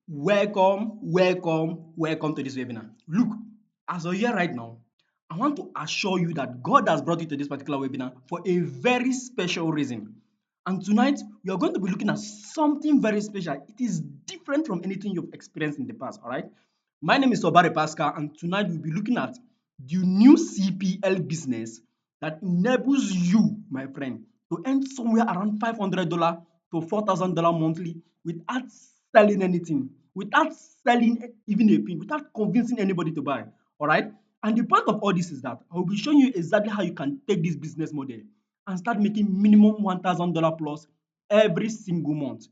Welcome to this webinar. Look, as you're here right now, I want to assure you that God has brought you to this particular webinar for a very special reason. And tonight, we are going to be looking at something very special. It is different from anything you've experienced in the past, all right? My name is Obare Pascal, and tonight we'll be looking at the new CPL business that enables you, my friend, to earn somewhere around $500 to $4,000 monthly without selling anything, without selling even a pin, without convincing anybody to buy. All right. And the point of all this is that I will be showing you exactly how you can take this business model and start making minimum $1,000 plus every single month,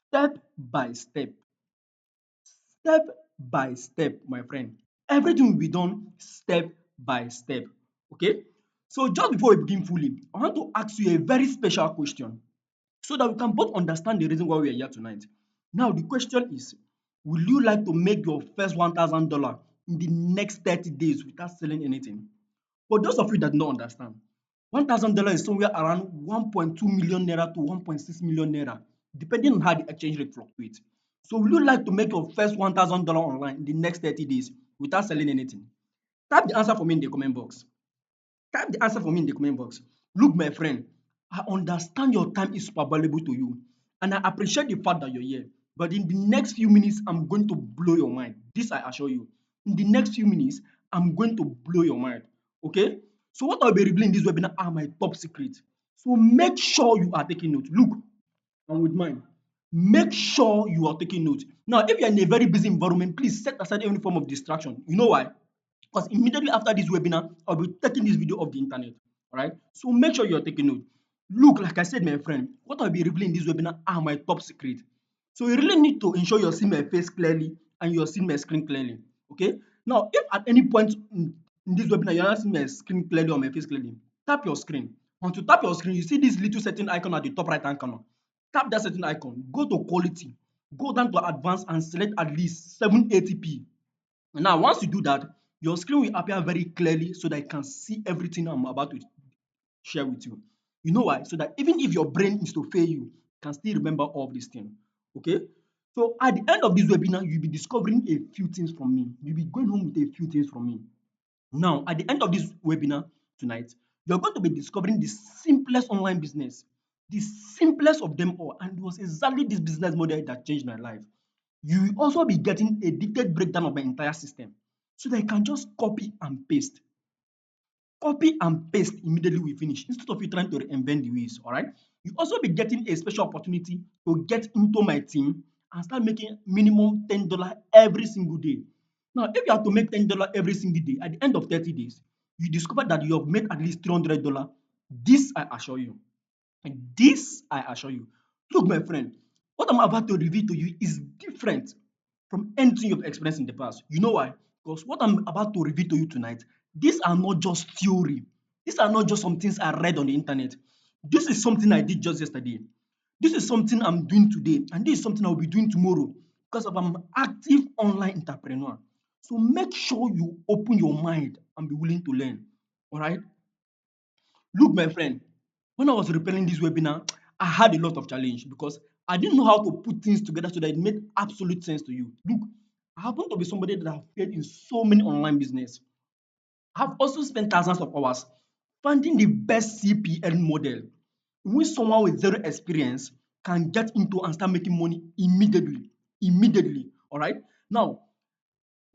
step by step, step by step, my friend. Everything will be done step by step. Okay. So just before we begin fully, I want to ask you a very special question so that we can both understand the reason why we are here tonight. Now, the question is, will you like to make your first $1,000 in the next 30 days without selling anything? For those of you that don't understand, $1,000 is somewhere around 1.2 million naira to 1.6 million naira, depending on how the exchange rate fluctuates. So, will you like to make your first $1,000 online in the next 30 days without selling anything? Type the answer for me in the comment box. Type the answer for me in the comment box. Look, my friend, I understand your time is super valuable to you, and I appreciate the fact that you're here. But in the next few minutes, I'm going to blow your mind. This I assure you. In the next few minutes, I'm going to blow your mind. Okay? So, what I'll be revealing in this webinar are my top secrets. So, make sure you are taking note. Look, I'm with mine. Make sure you are taking note. Now, if you're in a very busy environment, please set aside any form of distraction. You know why? Because immediately after this webinar, I'll be taking this video off the internet. All right. So make sure you're taking note. Look, like I said, my friend, what I'll be revealing in this webinar are my top secrets. So you really need to ensure you're seeing my face clearly and you're seeing my screen clearly. Okay. Now, if at any point in this webinar you're not seeing my screen clearly or my face clearly, tap your screen. Once you tap your screen, you see this little setting icon at the top right hand corner. Tap that setting icon, go to quality, go down to advanced and select at least 780p. Now, once you do that, your screen will appear very clearly so that you can see everything I'm about to share with you. You know why? So that even if your brain is to fail you, you can still remember all of these things. Okay? So at the end of this webinar, you'll be discovering a few things from me. You'll be going home with a few things from me. Now, at the end of this webinar tonight, you're going to be discovering the simplest online business, the simplest of them all. And it was exactly this business model that changed my life. You will also be getting a detailed breakdown of my entire system so that you can just copy and paste. Copy and paste immediately we finish instead of you trying to reinvent the wheels. All right. You also be getting a special opportunity to get into my team and start making minimum $10 every single day. Now, if you have to make $10 every single day, at the end of 30 days, you discover that you have made at least $300. This I assure you. And this I assure you. Look, my friend, what I'm about to reveal to you is different from anything you've experienced in the past. You know why? Because what I'm about to reveal to you tonight, these are not just theory. These are not just some things I read on the internet. This is something I did just yesterday. This is something I'm doing today, and this is something I'll be doing tomorrow because I'm an active online entrepreneur. So make sure you open your mind and be willing to learn. All right. Look, my friend, when I was preparing this webinar, I had a lot of challenge because I didn't know how to put things together so that it made absolute sense to you. Look, I happen to be somebody that have failed in so many online business. I've also spent thousands of hours finding the best CPL model in which someone with zero experience can get into and start making money immediately. Immediately. All right. Now,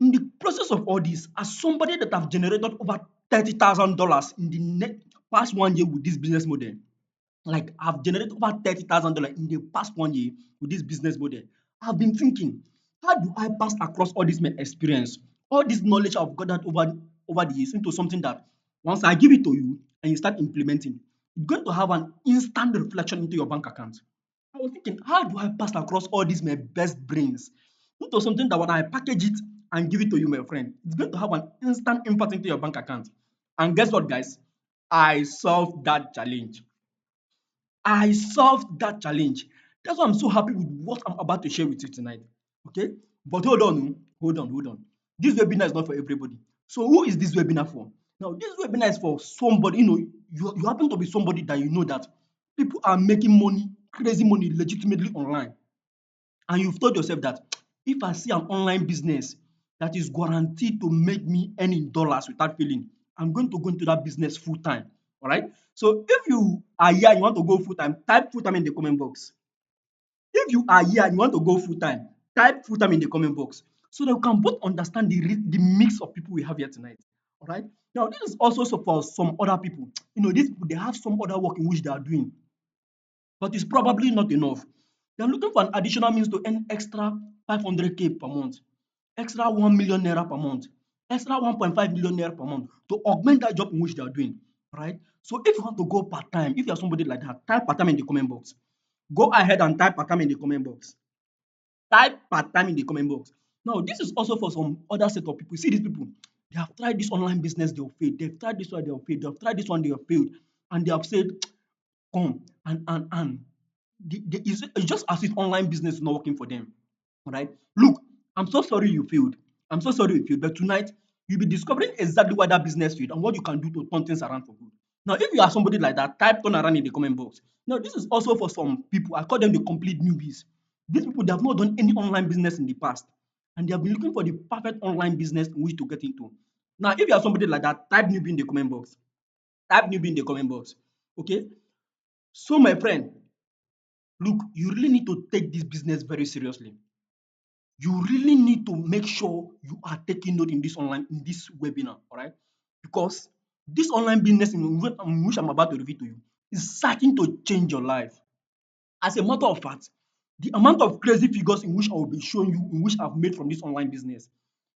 in the process of all this, as somebody that have generated over $30,000 in the past 1 year with this business model, like I've generated over $30,000 in the past 1 year with this business model. I've been thinking, how do I pass across all this my experience, all this knowledge I've gathered over the years into something that once I give it to you and you start implementing, it's going to have an instant reflection into your bank account. I was thinking, how do I pass across all these my best brains into something that when I package it and give it to you, my friend, it's going to have an instant impact into your bank account. And guess what, guys? I solved that challenge. I solved that challenge. That's why I'm so happy with what I'm about to share with you tonight. Okay? But hold on. This webinar is not for everybody. So who is this webinar for? Now, this webinar is for somebody, you happen to be somebody that you know that people are making money, crazy money, legitimately online. And you've told yourself that if I see an online business that is guaranteed to make me earn in dollars without failing, I'm going to go into that business full time. All right. So if you are here, you want to go full time, type full time in the comment box. If you are here and you want to go full time, type full time in the comment box so that we can both understand the mix of people we have here tonight. All right. Now, this is also for some other people. These people, they have some other work in which they are doing, but it's probably not enough. They're looking for an additional means to earn extra 500K per month, extra 1 million naira per month, extra 1.5 million naira per month to augment that job in which they are doing. Right? So if you want to go part time, if you're somebody like that, type part time in the comment box. Go ahead and type part time in the comment box. Type part time in the comment box. Now, this is also for some other set of people. See these people, they have tried this online business, they have failed. They've tried this one, they have failed. They've tried this one, they have failed. And they have said, come and it's just as if online business is not working for them. All right. Look, I'm so sorry you failed. I'm so sorry you failed. But tonight, you'll be discovering exactly why that business failed and what you can do to turn things around for good. Now, if you are somebody like that, type turn around in the comment box. Now, this is also for some people. I call them the complete newbies. These people, they have not done any online business in the past. And they have been looking for the perfect online business in which to get into. Now, if you are somebody like that, type newbie in the comment box. Type newbie in the comment box. Okay? So, my friend, look, you really need to take this business very seriously. You really need to make sure you are taking note in this webinar, all right? Because this online business in which I'm about to reveal to you is certain to change your life. As a matter of fact, the amount of crazy figures in which I will be showing you, in which I've made from this online business,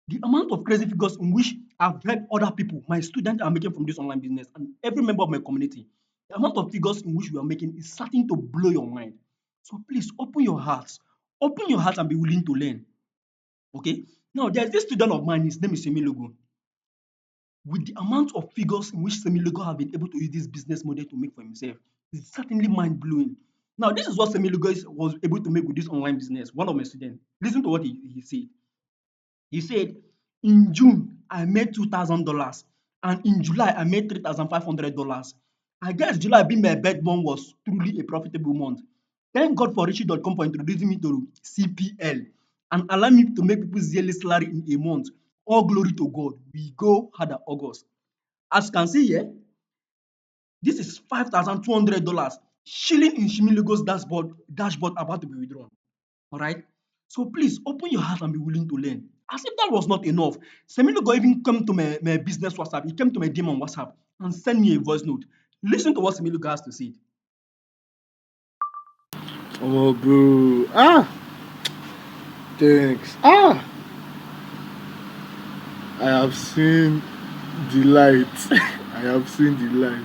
the amount of crazy figures in which I've helped other people, my students are making from this online business, and every member of my community, the amount of figures in which we are making is starting to blow your mind. So please open your heart and be willing to learn. Okay. Now there's this student of mine, his name is Semilogo. With the amount of figures in which Semilogo have been able to use this business model to make for himself, it's certainly mind blowing. Now, this is what Semilogo was able to make with this online business. One of my students, listen to what he said. He said, in June, I made $2,000, and in July, I made $3,500. I guess July being my birth month was truly a profitable month. Thank God for Richie.com for introducing me to CPL and allowing me to make people's yearly salary in a month. All glory to God. We go hard at August. As you can see here, this is $5,200 shilling in Shimilogo's dashboard about to be withdrawn. All right. So please open your heart and be willing to learn. As if that was not enough, Semilogo even came to my business WhatsApp. He came to my DM on WhatsApp and sent me a voice note. Listen to what Semilogo has to say. Oh, bro. Thanks. I have seen the light. I have seen the light.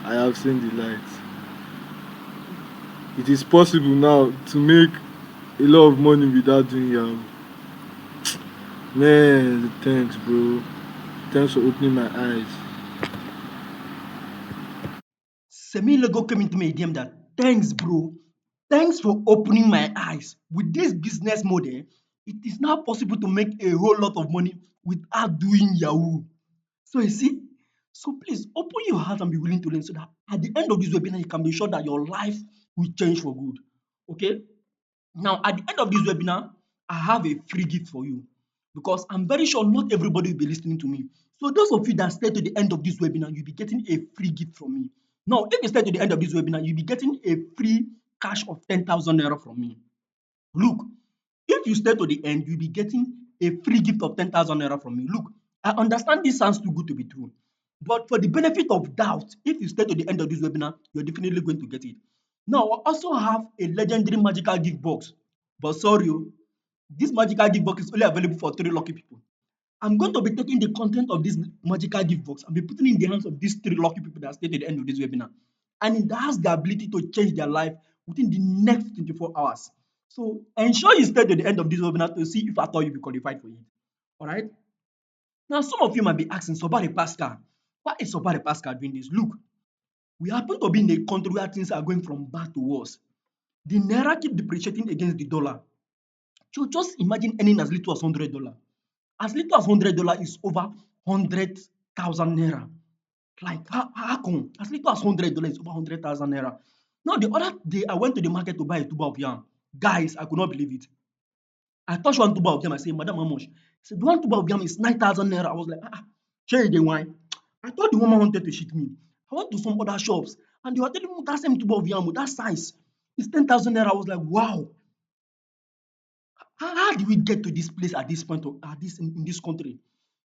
I have seen the light. It is possible now to make a lot of money without doing yahoo. Man, thanks, bro. Thanks for opening my eyes. Semilogo came into my DM that, thanks, bro. Thanks for opening my eyes. With this business model, it is now possible to make a whole lot of money without doing Yahoo. So you see, so please open your heart and be willing to learn so that at the end of this webinar, you can be sure that your life will change for good. Okay? Now, at the end of this webinar, I have a free gift for you because I'm very sure not everybody will be listening to me. So those of you that stay to the end of this webinar, you'll be getting a free gift from me. Now, if you stay to the end of this webinar, you'll be getting a free cash of 10,000 naira from me. Look, if you stay to the end, you'll be getting a free gift of 10,000 naira from me. Look, I understand this sounds too good to be true. But for the benefit of doubt, if you stay to the end of this webinar, you're definitely going to get it. Now, I also have a legendary magical gift box. But sorry, this magical gift box is only available for 3 lucky people. I'm going to be taking the content of this magical gift box and be putting it in the hands of these 3 lucky people that stay to the end of this webinar. And it has the ability to change their life within the next 24 hours. So ensure you stay to the end of this webinar to see if at all you be qualified for it. All right. Now, some of you might be asking, Sobari Pascal, why is Sobari Pascal doing this? Look, we happen to be in a country where things are going from bad to worse. The naira keep depreciating against the dollar. So just imagine earning as little as $100. As little as $100 is over 100,000 naira. Like, how come? As little as $100 is over 100,000 naira. Now, the other day, I went to the market to buy a tuber of yam. Guys, I could not believe it. I touched one tuber of yam. I say, Madam, how much? She said, the one tuber of yam is 9,000 naira. I was like, share the wine. I thought the woman wanted to cheat me. I went to some other shops and they were telling me that same tuber of yam with that size is 10,000 naira. I was like, wow, how did we get to this place at this point of at this in this country?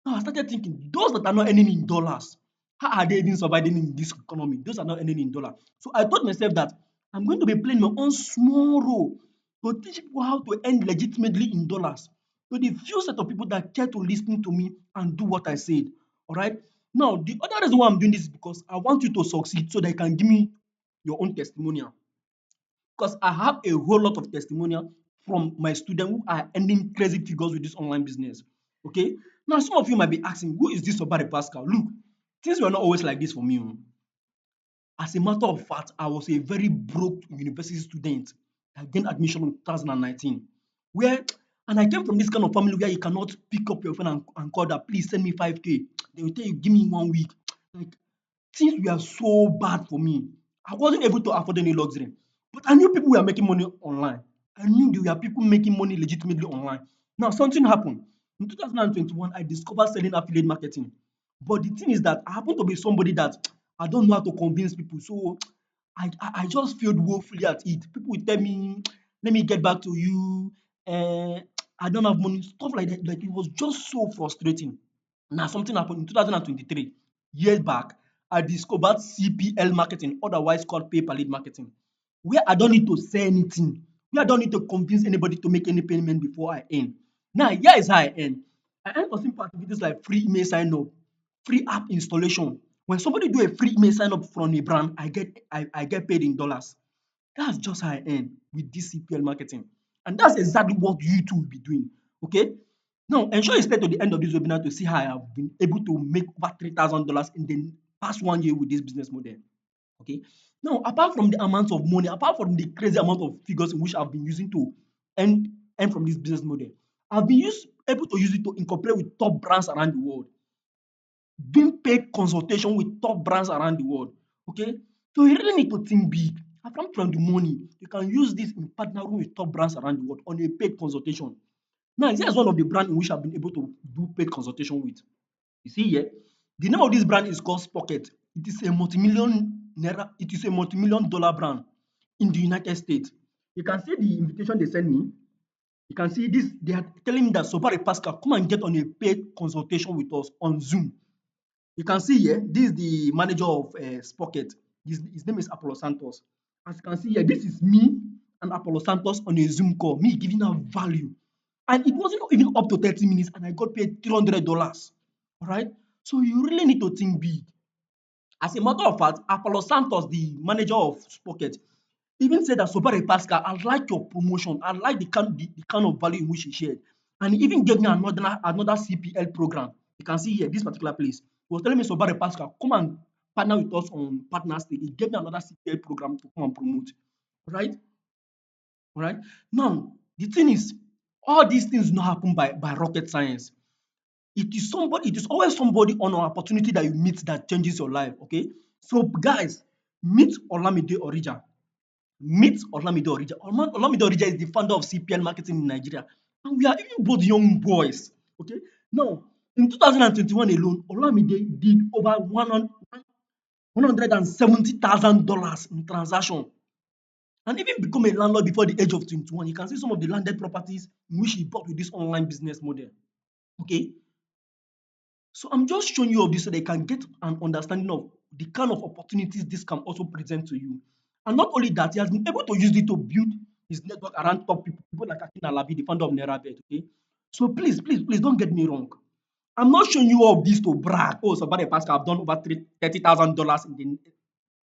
Now I started thinking, those that are not earning in dollars, how are they even surviving in this economy? Those are not earning in dollars. So I told myself that I'm going to be playing my own small role to teach people how to earn legitimately in dollars. To the few set of people that care to listen to me and do what I said. All right. Now the other reason why I'm doing this is because I want you to succeed so they can give me your own testimonial because I have a whole lot of testimonial from my students who are earning crazy figures with this online business. Okay. Now, some of you might be asking, who is this Obare Pascal? Look, things were not always like this for me. Oh. As a matter of fact, I was a very broke university student. I gained admission in 2019. Where and I came from this kind of family where you cannot pick up your phone and call that, please send me 5K. They will tell you, give me 1 week. Like things were so bad for me. I wasn't able to afford any luxury. But I knew people were making money online. I knew there were people making money legitimately online. Now, something happened. In 2021, I discovered selling affiliate marketing. But the thing is that I happen to be somebody that I don't know how to convince people. So I just failed woefully at it. People will tell me, let me get back to you. Uh, I don't have money. Stuff like that. Like it was just so frustrating. Now, something happened in 2023, years back. I discovered CPL marketing, otherwise called pay per lead marketing, where I don't need to say anything, where I don't need to convince anybody to make any payment before I earn. Now, here is how I earn. I earn for simple activities like free email sign up, free app installation. When somebody do a free email sign up from a brand, I get paid in dollars. That's just how I earn with this CPL marketing. And that's exactly what you too will be doing. Okay. Now, ensure you stay to the end of this webinar to see how I have been able to make over $3,000 in the past 1 year with this business model. Okay. Now, apart from the amount of money, apart from the crazy amount of figures in which I've been using to earn, earn from this business model, I've been able to use it to incorporate with top brands around the world, doing paid consultation with top brands around the world. Okay. So you really need to think big. Apart from the money, you can use this in partnering with top brands around the world on a paid consultation. Now, here's one of the brands in which I've been able to do paid consultation with. You see here, the name of this brand is called Spocket. It is a multi-million naira, it is a multi-million dollar brand in the United States. You can see the invitation they sent me. You can see this, they are telling me that Sobari Pascal, come and get on a paid consultation with us on Zoom. You can see here, this is the manager of Spocket. His name is Apollo Santos. As you can see here, this is me and Apollo Santos on a Zoom call, me giving her value. And it wasn't even up to 30 minutes, and I got paid $300. All right. So you really need to think big. As a matter of fact, Apollo Santos, the manager of Spocket, even said that Sobare Pascal, I like your promotion. I like the kind of value in which he shared. And he even gave me another CPL program. You can see here, this particular place. He was telling me, Sobare Pascal, come and partner with us on partner stage. He gave me another CPL program to come and promote. Right? All right. Now, the thing is, all these things do not happen by rocket science. It is always somebody on an opportunity that you meet that changes your life. Okay. So, guys, meet Olamide Orija. Meet Olamide Orija. Olamide Orija is the founder of CPL Marketing in Nigeria. And we are even both young boys. Okay. Now, in 2021 alone, Olamide did over $170,000 in transaction and even become a landlord before the age of 21. You can see some of the landed properties in which he bought with this online business model. Okay. So I'm just showing you of this so they can get an understanding of the kind of opportunities this can also present to you. And not only that, he has been able to use it to build his network around top people, people like Akin Alabi, the founder of NeraBet. Okay. So please don't get me wrong. I'm not showing you all of this to brag. Oh, so Barry Pascal, I've done over $30,000 in the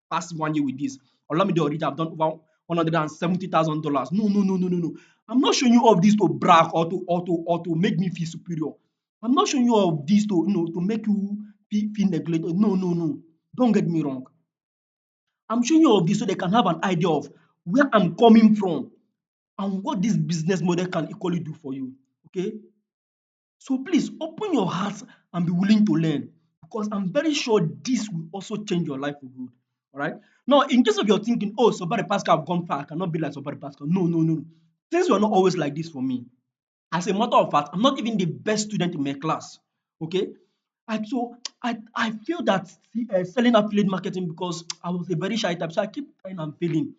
past 1 year with this. Olamide Orija, I've done over $170,000. No. I'm not showing you all of this to brag or to make me feel superior. I'm not showing you all of this to make you feel neglected. No. Don't get me wrong. I'm showing you all of this so they can have an idea of where I'm coming from and what this business model can equally do for you. Okay. So please open your heart and be willing to learn because I'm very sure this will also change your life for good. All right. Now, in case of your thinking, oh, Sobari Pascal have gone far, I cannot be like Sobari Pascal. No. Things were not always like this for me. As a matter of fact, I'm not even the best student in my class. Okay. I feel that selling affiliate marketing because I was a very shy type. So I keep trying and failing.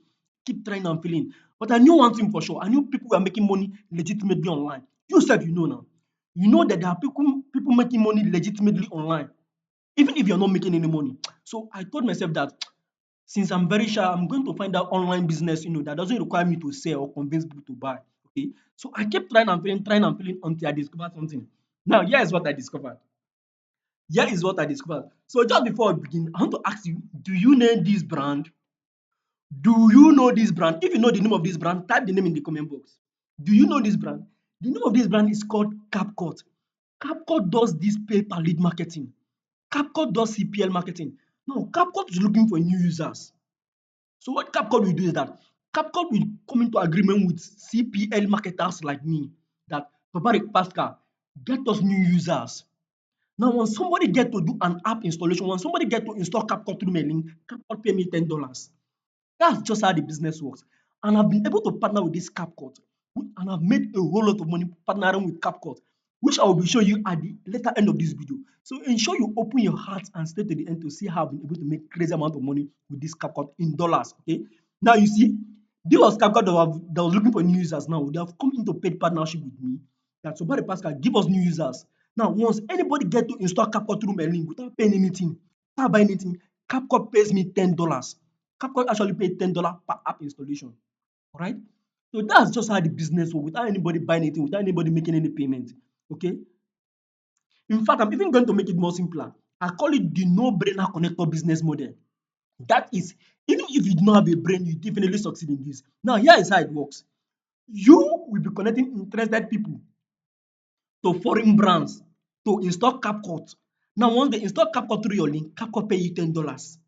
Keep trying and failing. But I knew one thing for sure. I knew people were making money legitimately online. You said you know now. You know that there are people making money legitimately online, even if you're not making any money. So I told myself that since I'm very shy, I'm going to find out online business, that doesn't require me to sell or convince people to buy. Okay. So I kept trying and failing until I discovered something. Now, here is what I discovered. Here is what I discovered. So just before we begin, I want to ask you, do you know this brand? Do you know this brand? If you know the name of this brand, type the name in the comment box. Do you know this brand? The name of this brand is called CapCut. CapCut does this pay per lead marketing. CapCut does CPL marketing. Now, CapCut is looking for new users. So what CapCut will do is that CapCut will come into agreement with CPL marketers like me that Papa Pascal, get us new users. Now, when somebody get to do an app installation, when somebody get to install CapCut through my link, CapCut pay me $10. That's just how the business works. And I've been able to partner with this CapCut, and I've made a whole lot of money partnering with CapCut, which I will be showing you at the later end of this video. So ensure you open your heart and stay to the end to see how I've been able to make crazy amount of money with this CapCut in dollars. Okay. Now you see, this was CapCut that was looking for new users. Now they have come into paid partnership with me. That so Pascal give us new users. Now once anybody get to install CapCut through my link without paying anything, without buying anything, CapCut pays me $10. CapCut actually paid $10 per app installation. All right. So that's just how the business works without anybody buying anything, without anybody making any payment. Okay. In fact, I'm even going to make it more simpler. I call it the no-brainer connector business model. That is, even if you do not have a brain, you definitely succeed in this. Now, here is how it works. You will be connecting interested people to foreign brands to install CapCut. Now, once they install CapCut through your link, CapCut pay you $10.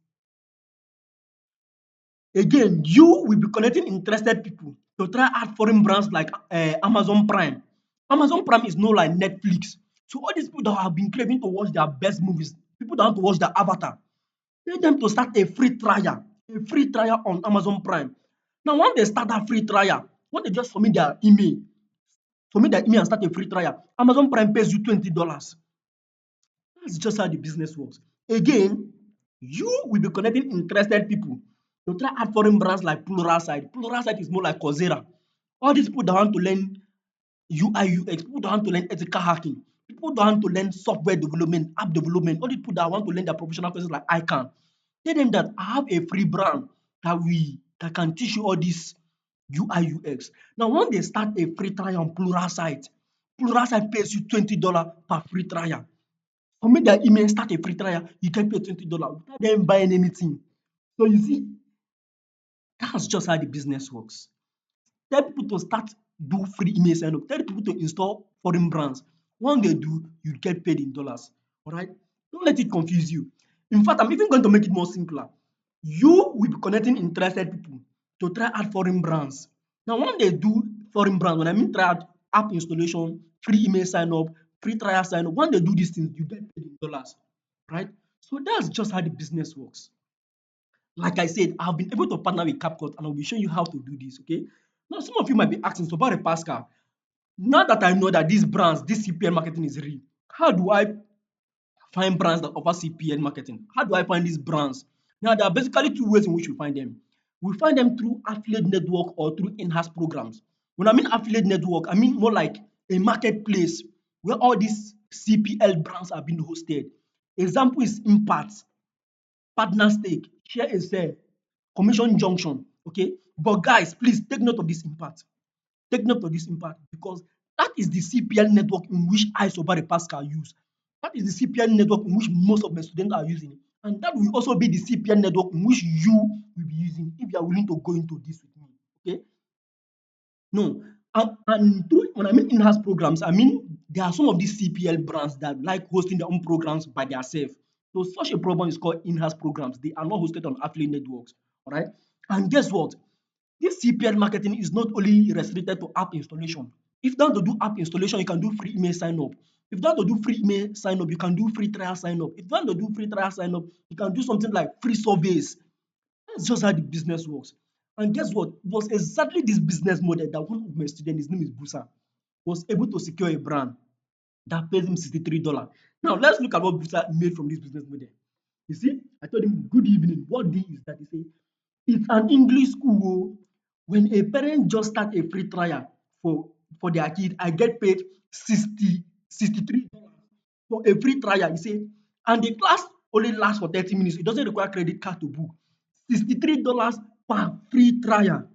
Again, you will be connecting interested people to try out foreign brands like Amazon Prime. Amazon Prime is no like Netflix. So all these people that have been craving to watch their best movies, people that want to watch their Avatar, tell them to start a free trial on Amazon Prime. Now, once they start that free trial, when they just submit their email and start a free trial, Amazon Prime pays you $20. That's just how the business works. Again, you will be connecting interested people to try out foreign brands like Pluralsight. Pluralsight is more like Coursera. All these people that want to learn UI, UX, people that want to learn ethical hacking, people that want to learn software development, app development, all these people that want to learn their professional courses like I can. Tell them that I have a free brand that can teach you all this UI, UX. Now, when they start a free trial on Pluralsight pays you $20 per free trial. Submit their email, start a free trial, you get paid $20 without them buying anything. So you see, that's just how the business works. Tell people to start do free email sign up. Tell people to install foreign brands. When they do, you get paid in dollars. All right. Don't let it confuse you. In fact, I'm even going to make it more simpler. You will be connecting interested people to try out foreign brands. Now, when they do foreign brands, when I mean try out app installation, free email sign up, free trial sign up, when they do these things, you get paid in dollars. Right? So that's just how the business works. Like I said, I've been able to partner with CapCut and I'll be showing you how to do this. Okay. Now, some of you might be asking, so about Pascal, now that I know that these brands, this CPL marketing is real, how do I find brands that offer CPL marketing? How do I find these brands? Now, there are basically two ways in which we find them. We find them through affiliate network or through in-house programs. When I mean affiliate network, I mean more like a marketplace where all these CPL brands are being hosted. Example is Impact, Partner Stake, Share a Sale, Commission Junction. Okay, but guys, please take note of this Impact. Take note of this Impact because that is the CPL network in which I, Sobari Pascal, use. That is the CPL network in which most of my students are using. And that will also be the CPL network in which you will be using if you are willing to go into this with me. Okay? No. And through, when I mean in-house programs, I mean there are some of these CPL brands that like hosting their own programs by themselves. So such a program is called in-house programs. They are not hosted on affiliate networks. All right. And guess what? This CPL marketing is not only restricted to app installation. If you want to do app installation, you can do free email sign up. If you want to do free email sign up, you can do free trial sign up. If you want to do free trial sign up, you can do something like free surveys. That's just how the business works. And guess what? It was exactly this business model that one of my students, his name is Busa. was able to secure a brand that pays him $63. Now let's look at what Busa made from this business model. You see, I told him, good evening. What day is that? He said, it's an English school. Oh. When a parent just start a free trial for their kid, I get paid 63 dollars for a free trial. He said, and the class only lasts for 30 minutes. It doesn't require credit card to book. $63 per free trial.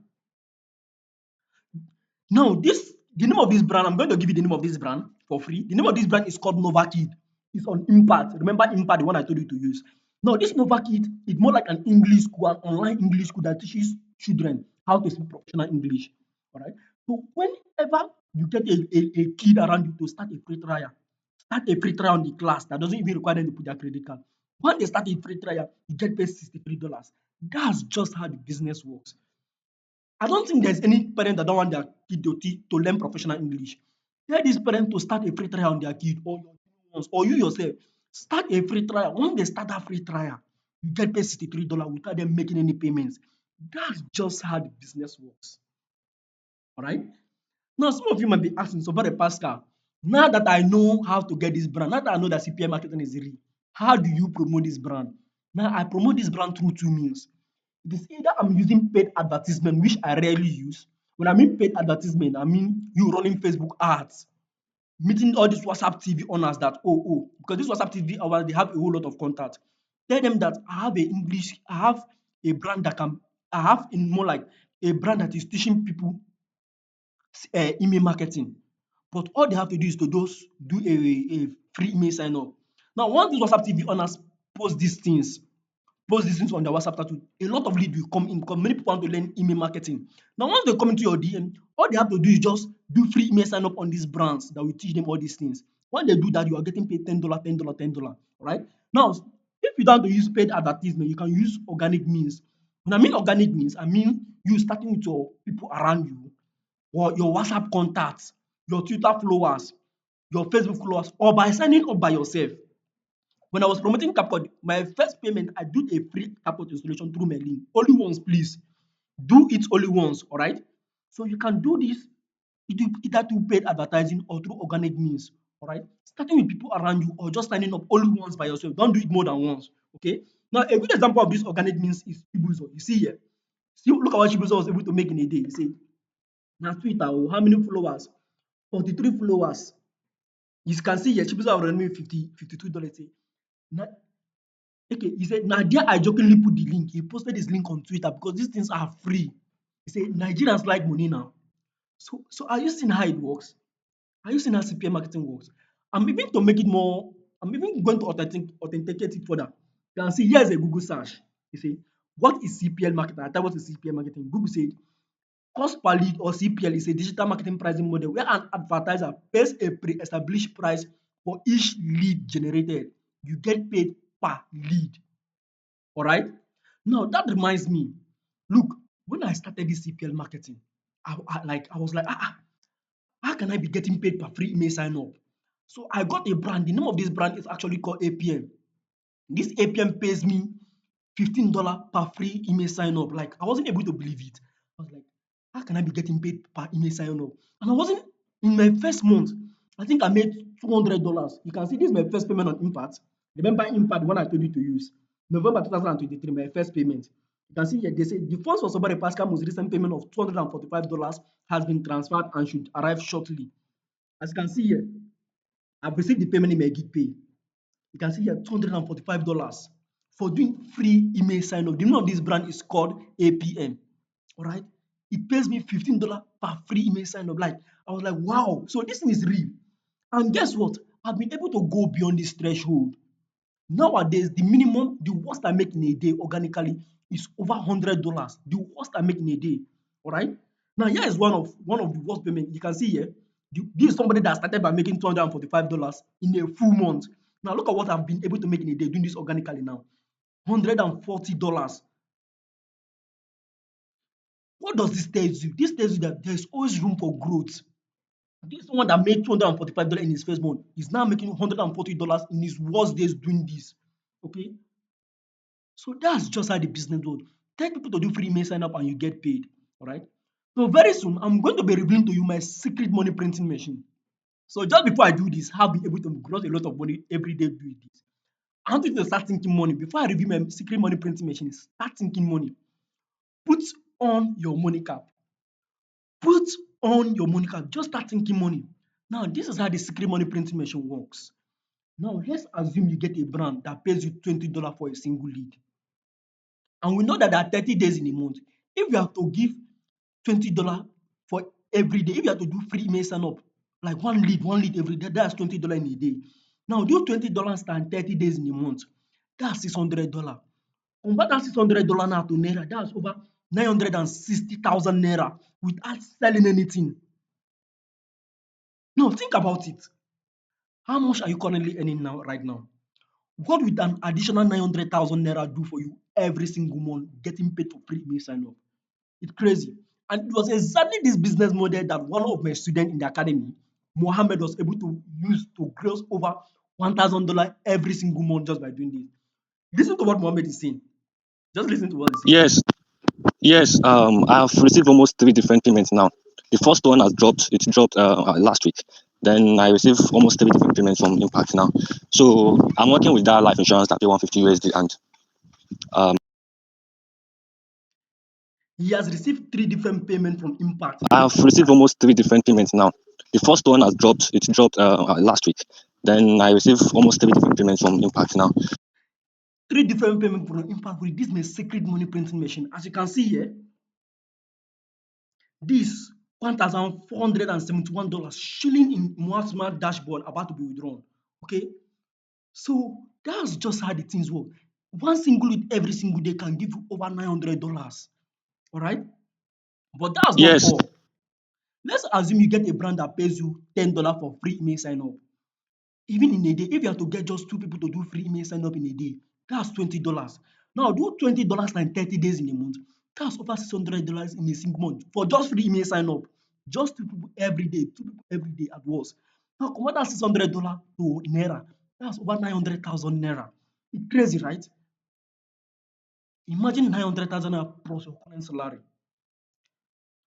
Now, the name of this brand, I'm going to give you the name of this brand for free. The name of this brand is called Nova Kid. It's on Impact. Remember Impact, the one I told you to use. Now, this Nova Kid is more like an English school, an online English school that teaches children how to speak professional English. All right. So whenever you get a kid around you to start a free trial on the class that doesn't even require them to put their credit card. When they start a free trial, you get paid $63. That's just how the business works. I don't think there's any parent that don't want their kid to learn professional English. Tell this parent to start a free trial on their kid or your ones or you yourself. Start a free trial. When they start that free trial, you get paid $63 without them making any payments. That's just how the business works. All right. Now, some of you might be asking, so, Brother Pascal, now that I know how to get this brand, now that I know that CPL marketing is real, how do you promote this brand? Now, I promote this brand through two means. It is either I'm using paid advertisement, which I rarely use. When I mean paid advertisement, I mean you running Facebook ads, meeting all these WhatsApp TV owners that, because this WhatsApp TV owners, they have a whole lot of contact. Tell them that I have a brand that can, I have in more like a brand that is teaching people email marketing. But all they have to do is to just do a free email sign up. Now, once these WhatsApp TV owners post these things, post these things on their WhatsApp status, a lot of leads will come in because many people want to learn email marketing. Now, once they come into your DM, all they have to do is just do free email sign up on these brands that will teach them all these things. When they do that, you are getting paid $10, $10, $10. Right? Now, if you don't want to use paid advertisement, you can use organic means. When I mean organic means, I mean you starting with your people around you or your WhatsApp contacts, your Twitter followers, your Facebook followers, or by signing up by yourself. When I was promoting CapCut, my first payment, I did a free CapCut installation through my link. Only once, please. Do it only once, all right? So you can do this either through paid advertising or through organic means, all right? Starting with people around you or just signing up only once by yourself. Don't do it more than once, okay? Now, a good example of this organic means is Chibuzo. You see here. See, look at what Chibuzo was able to make in a day. You see, now Twitter, oh, how many followers? 43 followers. You can see here, Chibuzo have renewed $52. Now, okay, he said, now there I jokingly put the link. He posted his link on Twitter because these things are free. He said, Nigerians like money now. So are you seeing how it works? Are you seeing how CPM marketing works? I'm even to make it more, I'm even going to authenticate it further. You can see here's a Google search. You see, what is CPL marketing? I thought what is CPL marketing? Google said cost per lead or CPL is a digital marketing pricing model where an advertiser pays a pre-established price for each lead generated. You get paid per lead. All right. Now that reminds me. Look, when I started this CPL marketing, I was like, how can I be getting paid per free email sign up? So I got a brand. The name of this brand is actually called APM. This APM pays me $15 per free email sign up. Like I wasn't able to believe it. I was like, how can I be getting paid per email sign up? And I wasn't in my first month. I think I made $200. You can see this is my first payment on Impact. Remember Impact, the one I told you to use. November 2023, my first payment. You can see here they say the funds for Sobari Pascal most recent payment of $245 has been transferred and should arrive shortly. As you can see here, I've received the payment in my gig pay. You can see here $245 for doing free email sign up. The name of this brand is called APM. All right. It pays me $15 per free email sign up. Like I was like, wow, so this thing is real. And guess what? I've been able to go beyond this threshold. Nowadays, the minimum, the worst I make in a day organically is over $100. The worst I make in a day. All right. Now here is one of the worst payment. You can see here. This is somebody that started by making $245 in a full month. Now look at what I've been able to make in a day doing this organically now. $140. What does this tell you? This tells you that there's always room for growth. This one that made $245 in his first month is now making $140 in his worst days doing this. Okay. So that's just how the business works. Tell people to do free email sign up and you get paid. All right. So very soon, I'm going to be revealing to you my secret money printing machine. So just before I do this, I've been able to grow a lot of money every day doing this. I want you to start thinking money. Before I reveal my secret money printing machine, start thinking money. Put on your money cap. Put on your money cap. Just start thinking money. Now, this is how the secret money printing machine works. Now, let's assume you get a brand that pays you $20 for a single lead. And we know that there are 30 days in a month. If you have to give $20 for every day, if you have to do free email sign up, like one lead every day, that's $20 in a day. Now, do $20 times 30 days in a month, that's $600. Convert that $600 now to naira, that's over 960,000 naira without selling anything. Now, think about it. How much are you currently earning now, right now? What would an additional 900,000 naira do for you every single month getting paid for free email sign up? It's crazy. And it was exactly this business model that one of my students in the academy, Mohammed, was able to use to gross over $1,000 every single month just by doing this. Listen to what Mohammed is saying. Just listen to what he's saying. Yes, yes. I've received almost three different payments now. The first one has dropped. It dropped last week. Then I received almost three different payments from Impact now. So I'm working with that life insurance that pay 150 USD, and He has received three different payments from Impact. I've received almost three different payments now. The first one has dropped. It dropped last week. Then I received almost three different payments from Impact now. Three different payments from Impact with this my secret money printing machine. As you can see here, this $1,471 shilling in Muasma dashboard about to be withdrawn. Okay, so that's just how the things work. One single lead every single day can give you over $900. All right, but that's not Yes, all. Let's assume you get a brand that pays you $10 for free email sign up. Even in a day, if you have to get just two people to do free email sign up in a day, that's $20. Now do $20 times 30 days in a month. That's over $600 in a single month for just free email sign up. Just two people every day, two people every day at once. Now convert that $600 to naira. That's over 900,000 naira. It's crazy, right? Imagine 900,000 naira plus your current salary.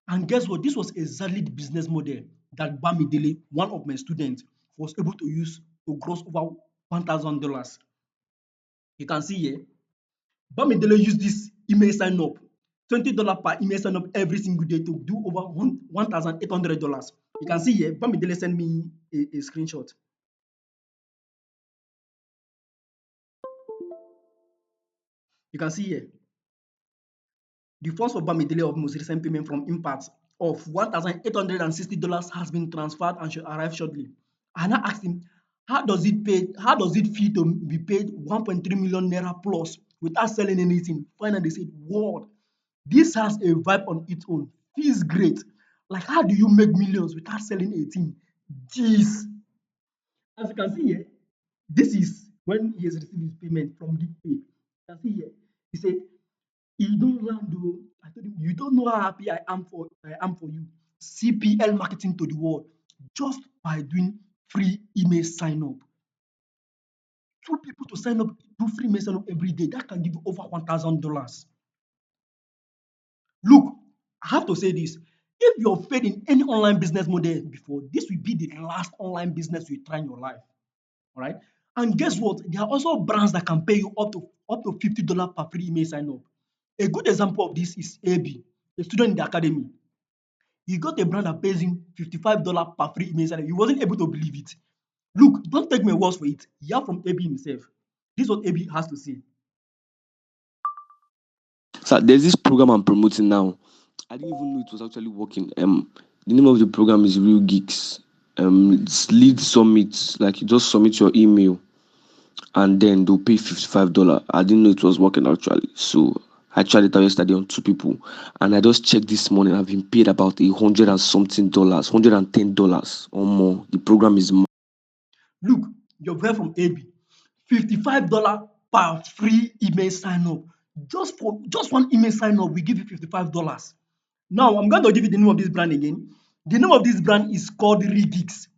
And guess what? This was exactly the business model that Bamidele, one of my students, was able to use to gross over $1,000. You can see here, Bamidele used this email sign up, $20 per email sign up every single day to do over $1,800. You can see here, Bamidele sent me a screenshot. You can see here, the funds for Bamidele of most recent payment from Impact of $1,860 has been transferred and should arrive shortly. And I asked him, how does it feel to be paid 1.3 million naira plus without selling anything? Finally, they said, "What? This has a vibe on its own. Feels great. Like, how do you make millions without selling a thing? Jeez." As you can see here, this is when he has received his payment from the pay. You can see here, he said, "You don't land though." I told him, "You don't know how happy I am for you. CPL marketing to the world just by doing free email sign up. Two people to sign up, do free email sign up every day. That can give you over $1,000. Look, I have to say this. If you've failed in any online business model before, this will be the last online business you try in your life. All right. And guess what? There are also brands that can pay you up to $50 per free email sign up. A good example of this is AB, a student in the academy. He got a brand that pays him $55 per free email sign up. He wasn't able to believe it. Look, don't take my words for it. Hear from AB himself. This is what AB has to say. So there's this program I'm promoting now. I didn't even know it was actually working. The name of the program is Real Geeks. It's lead summit. Like you just submit your email, and then they'll pay $55. I didn't know it was working actually. So I tried it out yesterday on two people, and I just checked this morning. I've been paid about $100 and something, $110 or more. The program is Look, you've heard from AB. $55 per free email sign up. Just one email sign up, we give you $55. Now I'm going to give you the name of this brand again. The name of this brand is called Regix.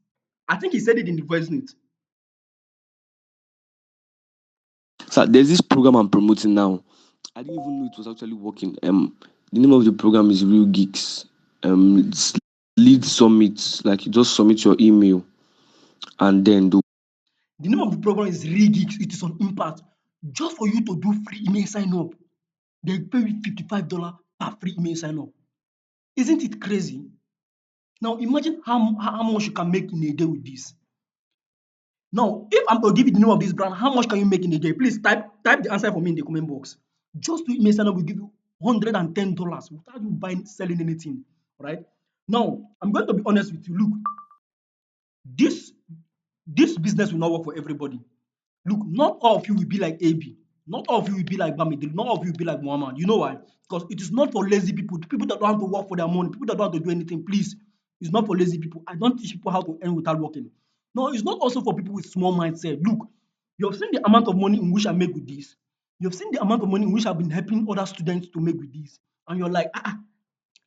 I think he said it in the voice note. So there's this program I'm promoting now. I didn't even know it was actually working. The name of the program is Real Geeks. s- lead summit. Like you just submit your email and then do. The name of the program is Regeeks. It is on Impact. Just for you to do free email sign up, they pay you $55 per free email sign up. Isn't it crazy? Now imagine how much you can make in a day with this. Now, if I'm to give you the name of this brand, how much can you make in a day? Please type the answer for me in the comment box. Just to email sign up will give you $110 without you buying selling anything. Right? Now, I'm going to be honest with you. Look, this this business will not work for everybody. Look, not all of you will be like AB. Not all of you will be like Bamidele. Not all of you will be like Muhammad. You know why? Because it is not for lazy people. People that don't have to work for their money. People that don't have to do anything. Please, it's not for lazy people. I don't teach people how to earn without working. No, it's not also for people with small mindset. Look, you have seen the amount of money in which I make with this. You have seen the amount of money in which I've been helping other students to make with this. And you're like,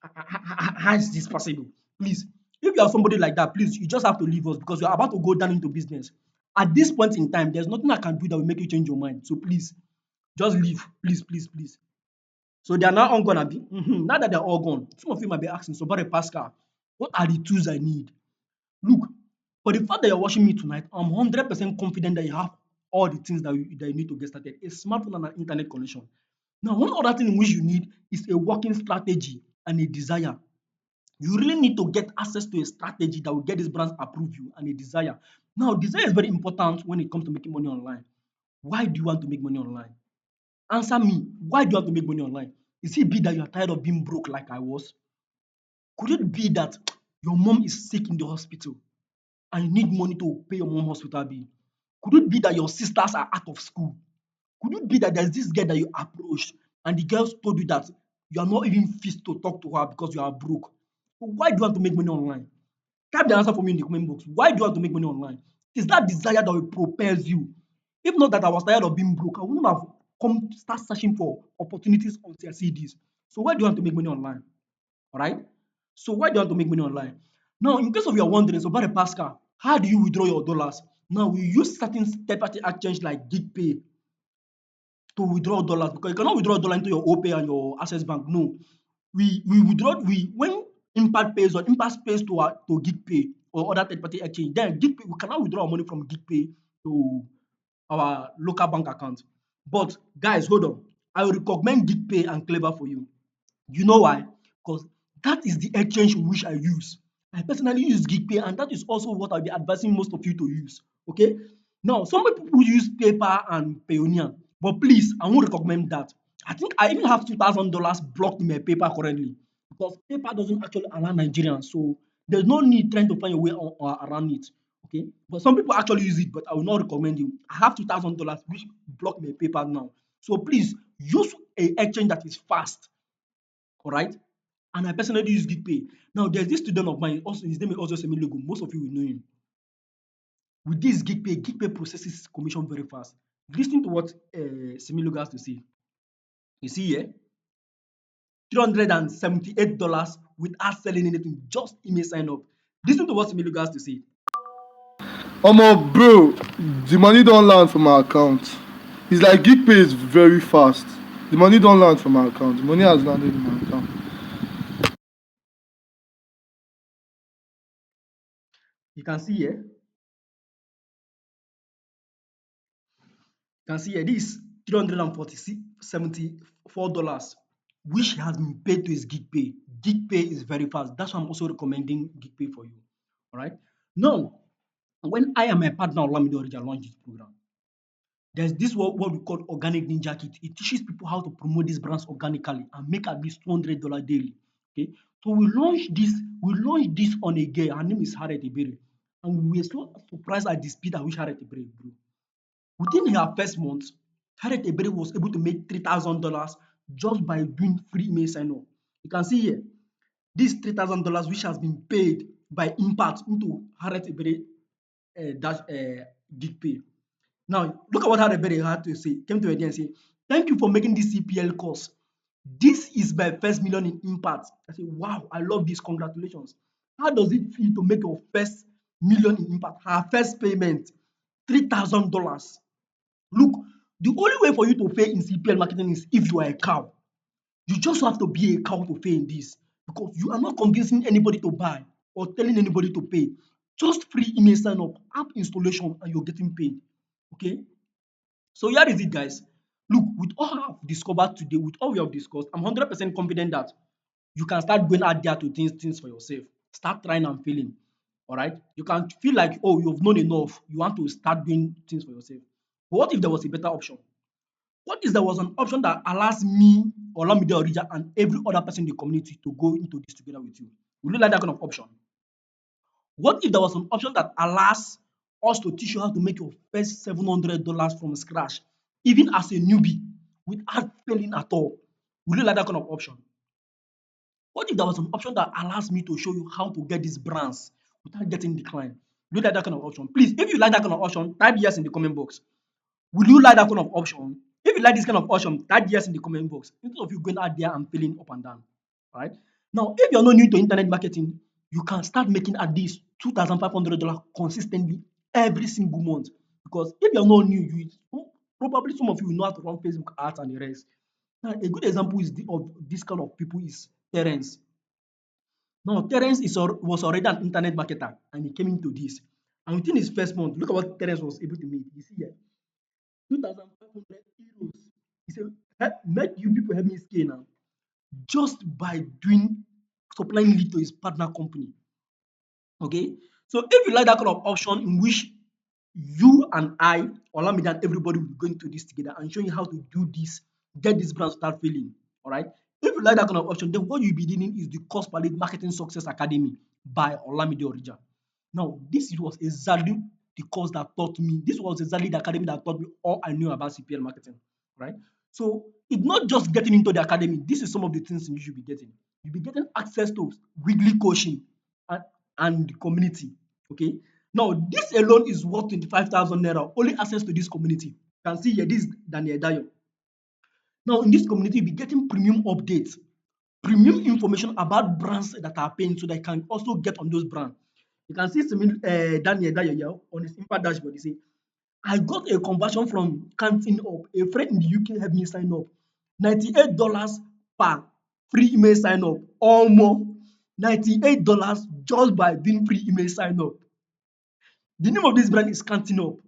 how is this possible? Please, if you are somebody like that, please, you just have to leave us because you're about to go down into business. At this point in time, there's nothing I can do that will make you change your mind. So please, just leave. Please, please, please. So they are now all gone, Abi. Now that they're all gone, some of you might be asking, so about Pascal, what are the tools I need? Look, for the fact that you're watching me tonight, I'm 100% confident that you have all the things that you need to get started. A smartphone and an internet connection. Now, one other thing in which you need is a working strategy and a desire. You really need to get access to a strategy that will get these brands approve you and a desire. Now, desire is very important when it comes to making money online. Why do you want to make money online? Answer me. Why do you want to make money online? Is it be that you are tired of being broke like I was? Could it be that your mom is sick in the hospital and you need money to pay your mom hospital bill? Could it be that your sisters are out of school? Could it be that there's this girl that you approached and the girl told you that you are not even fit to talk to her because you are broke? So why do you want to make money online? Type the answer for me in the comment box. Why do you want to make money online? Is that desire that will propels you? If not that I was tired of being broke, I wouldn't have come start searching for opportunities until I see this. So why do you want to make money online? All right. So why do you want to make money online? Now, in case of you are wondering, so about Pascal, how do you withdraw your dollars? Now we use certain third-party exchange like GigPay to withdraw dollars because you cannot withdraw dollar into your OPay and your Access Bank. No, we withdraw we when Impact pays or Impact pays to GigPay or other third party exchange. Then GigPay we cannot withdraw our money from GigPay to our local bank account. But guys, hold on. I will recommend GigPay and Clever for you. You know why? Because that is the exchange which I use. I personally use GigPay, and that is also what I'll be advising most of you to use. Okay. Now, some people use PayPal and Payoneer, but please, I won't recommend that. I think I even have $2,000 blocked in my PayPal currently because PayPal doesn't actually allow Nigerians, so there's no need trying to find a way around it. Okay, but some people actually use it, but I will not recommend you. I have $2,000 which block my PayPal now, so please use a exchange that is fast. All right. And I personally use GitPay. Now, there's this student of mine, also his name is also Semi Logo. Most of you will know him. With this GitPay processes commission very fast. Listen to what Semi Logo has to say. You see here, $378 without selling anything, just email sign up. Listen to what Semi Logo has to say. Omo bro, the money don't land from my account. It's like gig pay is very fast. The money don't land from my account. The money has landed in my account. You can see here, this $374, which has been paid to his GigPay. GigPay is very fast. That's why I'm also recommending GigPay for you. All right. Now, when I and my partner Olamide Orija launched this program, there's this what we call organic ninja kit. It teaches people how to promote these brands organically and make at least $200 daily. Okay. So we launched this on a girl. Her name is Harriet Ebere. And we were so surprised at the speed at which Harriet Ebere grew. Within her first month, Harriet Ebere was able to make $3,000 just by doing free email sign up. You can see here, this $3,000 which has been paid by Impact into Harriet Ebere dash gig pay. Now, look at what Harriet Ebere had to say. Came to her and say, "Thank you for making this CPL course. This is my first million in Impact." I say, "Wow, I love this. Congratulations." How does it feel to make your first million in Impact? Her first payment, $3,000. Look, the only way for you to fail in CPL marketing is if you are a cow. You just have to be a cow to fail in this. because you are not convincing anybody to buy or telling anybody to pay. Just free email sign up, app installation, and you're getting paid. Okay. So here is it, guys. Look, with all I've discovered today, with all we have discussed, I'm 100% confident that you can start going out there to things for yourself. Start trying and failing. All right. You can feel like, oh, you've known enough. You want to start doing things for yourself. But what if there was a better option? What if there was an option that allows me, or allow me the origin, and every other person in the community to go into this together with you? Would you like that kind of option? What if there was an option that allows us to teach you how to make your first $700 from scratch, even as a newbie, without failing at all? Would you like that kind of option? What if there was an option that allows me to show you how to get these brands without getting declined? Would you like that kind of option? Please, if you like that kind of option, type yes in the comment box. Will you like that kind of option? If you like this kind of option, type yes in the comment box instead of you going out there and feeling up and down. Right? Now, if you're not new to internet marketing, you can start making at least $2,500 consistently every single month. Because if you're not new, probably some of you will know how to run Facebook ads and the rest. Now, a good example of this kind of people is Terence. Now, Terence was already an internet marketer and he came into this. And within his first month, look at what Terence was able to make. You see here, 2,500 euros. He said, make you people help me scale now. Just by doing supplying lead to his partner company. Okay. So if you like that kind of option in which you and I, or allow me that everybody will be going to this together and showing you how to do this, get this brand start failing. All right. If you like that kind of option, then what you'll be needing is the Cost Per Lead Marketing Success Academy by Olamide Orija. Now, this was exactly the course that taught me, this was exactly the academy that taught me all I knew about CPL marketing, right? So it's not just getting into the academy. This is some of the things you should be getting. You'll be getting access to weekly coaching and, and the community, okay? Now, this alone is worth 25,000 naira, only access to this community. You can see here, this is Daniel Dayo. Now, in this community, you'll be getting premium updates, premium information about brands that are paying so they can also get on those brands. You can see Daniel Dayo on his impact dashboard. He say, I got a conversion from Canteen Up. A friend in the UK helped me sign up. $98 per free email sign up. Or more. $98 just by doing free email sign up. The name of this brand is Canteen Up.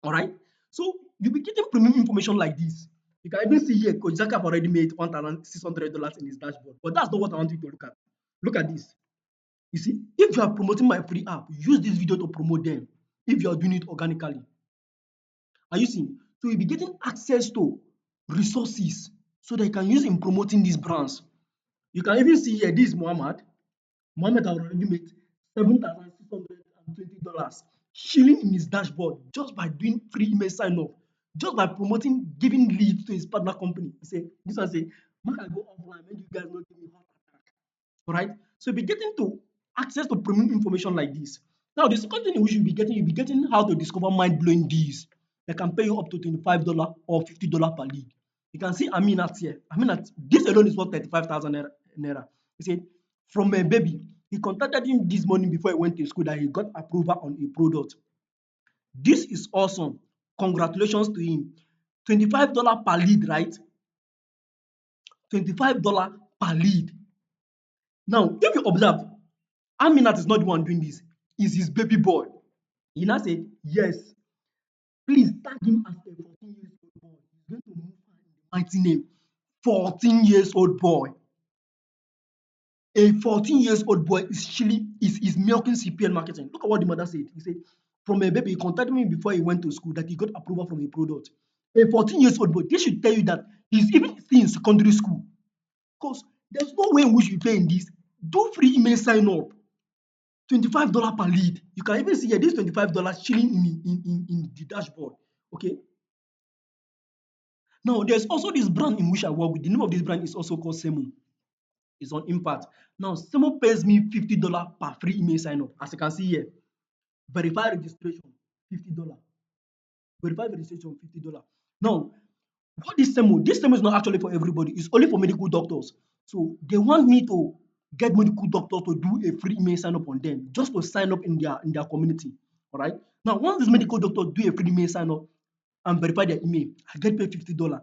All right. So you'll be getting premium information like this. You can even see here, Coach Zaka have already made $1,600 in his dashboard. But that's not what I want you to look at. Look at this. You see, if you are promoting my free app, use this video to promote them. If you are doing it organically. Are you seeing? So you'll be getting access to resources so they can use in promoting these brands. You can even see here, this is Muhammad. Muhammad has already made $7,620 shilling in his dashboard just by doing free email sign up, just by promoting, giving leads to his partner company. He said, this one say, Mark, I go offline, when you guys not give me heart attack. All right. So you'll be getting to access to premium information like this. Now, the second thing in which you'll be getting how to discover mind-blowing deals that can pay you up to $25 or $50 per lead. You can see Aminat here. Aminat, this alone is worth 35,000 naira. He said, from a baby, he contacted him this morning before he went to school that he got approval on a product. This is awesome. Congratulations to him. $25 per lead, right? $25 per lead. Now, if you observe, Aminat is not the one doing this, it's his baby boy. He now said, yes, please tag him as a 14 years old boy. He's going to move far in the mighty name. 14 years old boy. A 14 years old boy is milking CPL marketing. Look at what the mother said. He said, from a baby, he contacted me before he went to school that he got approval from a product. A 14 years old boy, this should tell you that he's even still in secondary school. Because there's no way in which you pay in this. Do free email sign up. $25 per lead. You can even see here this $25 chilling in the dashboard. Okay. Now there's also this brand in which I work with. The name of this brand is also called Semo. It's on Impact. Now Semo pays me $50 per free email sign up. As you can see here, verify registration $50. Verify registration $50. Now, what is Semo? This Semo is not actually for everybody. It's only for medical doctors. So they want me to get medical doctors to do a free email sign up on them, just to sign up in their community. All right. Now, once this medical doctor do a free email sign up and verify their email, I get paid $50.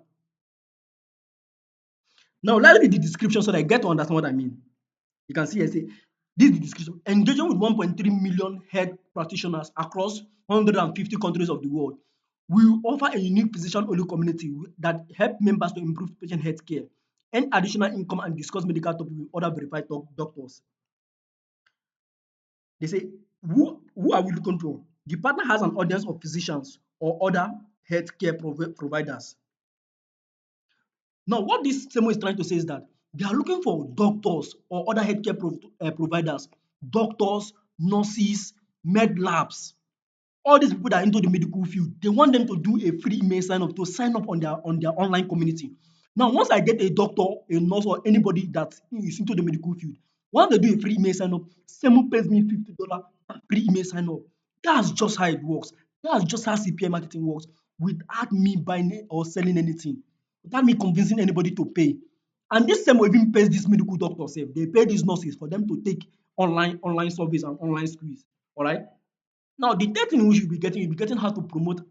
Now, let me read the description so that I get to understand what I mean. You can see here say this is the description. Engaging with 1.3 million health practitioners across 150 countries of the world. We offer a unique physician-only community that help members to improve patient health care, earn additional income, and discuss medical topics with other verified doctors. They say, who are we looking for? The partner has an audience of physicians or other healthcare providers. Now, what this SEMO is trying to say is that they are looking for doctors or other healthcare providers, doctors, nurses, med labs, all these people that are into the medical field. They want them to do a free email sign up to sign up on their online community. Now, once I get a doctor, a nurse, or anybody that is into the medical field, once they do a free email sign up, SEMO pays me $50 per free email sign up. That's just how it works. That's just how CPL marketing works without me buying or selling anything, without me convincing anybody to pay. And this SEMO even pays these medical doctors sef. They pay these nurses for them to take online surveys and online quiz. All right. Now, the third thing we should be getting, you'll be getting how to promote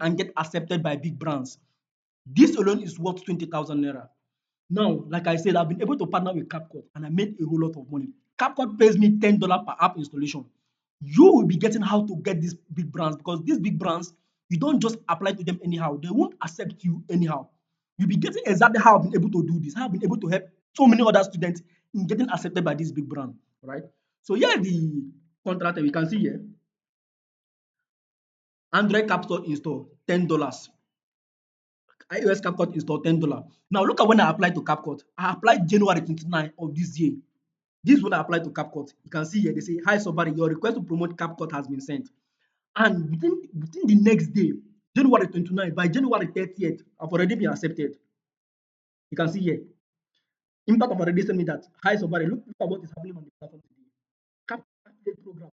and get accepted by big brands. This alone is worth 20,000 naira. Now, like I said, I've been able to partner with CapCut and I made a whole lot of money. CapCut pays me $10 per app installation. You will be getting how to get these big brands, because these big brands, you don't just apply to them anyhow. They won't accept you anyhow. You'll be getting exactly how I've been able to do this, how I've been able to help so many other students in getting accepted by this big brand, right? So here is the contract we can see here. Android CapCut install $10. iOS CapCut install $10. Now look at when I applied to CapCut. I applied January 29 of this year. This is when I applied to CapCut. You can see here they say, "Hi Sobari, your request to promote CapCut has been sent." And within the next day, January 29, by January 30th, I've already been accepted. You can see here. Impact have already sent me that, "Hi Sobari, look at what is happening on the platform today. CapCut affiliate program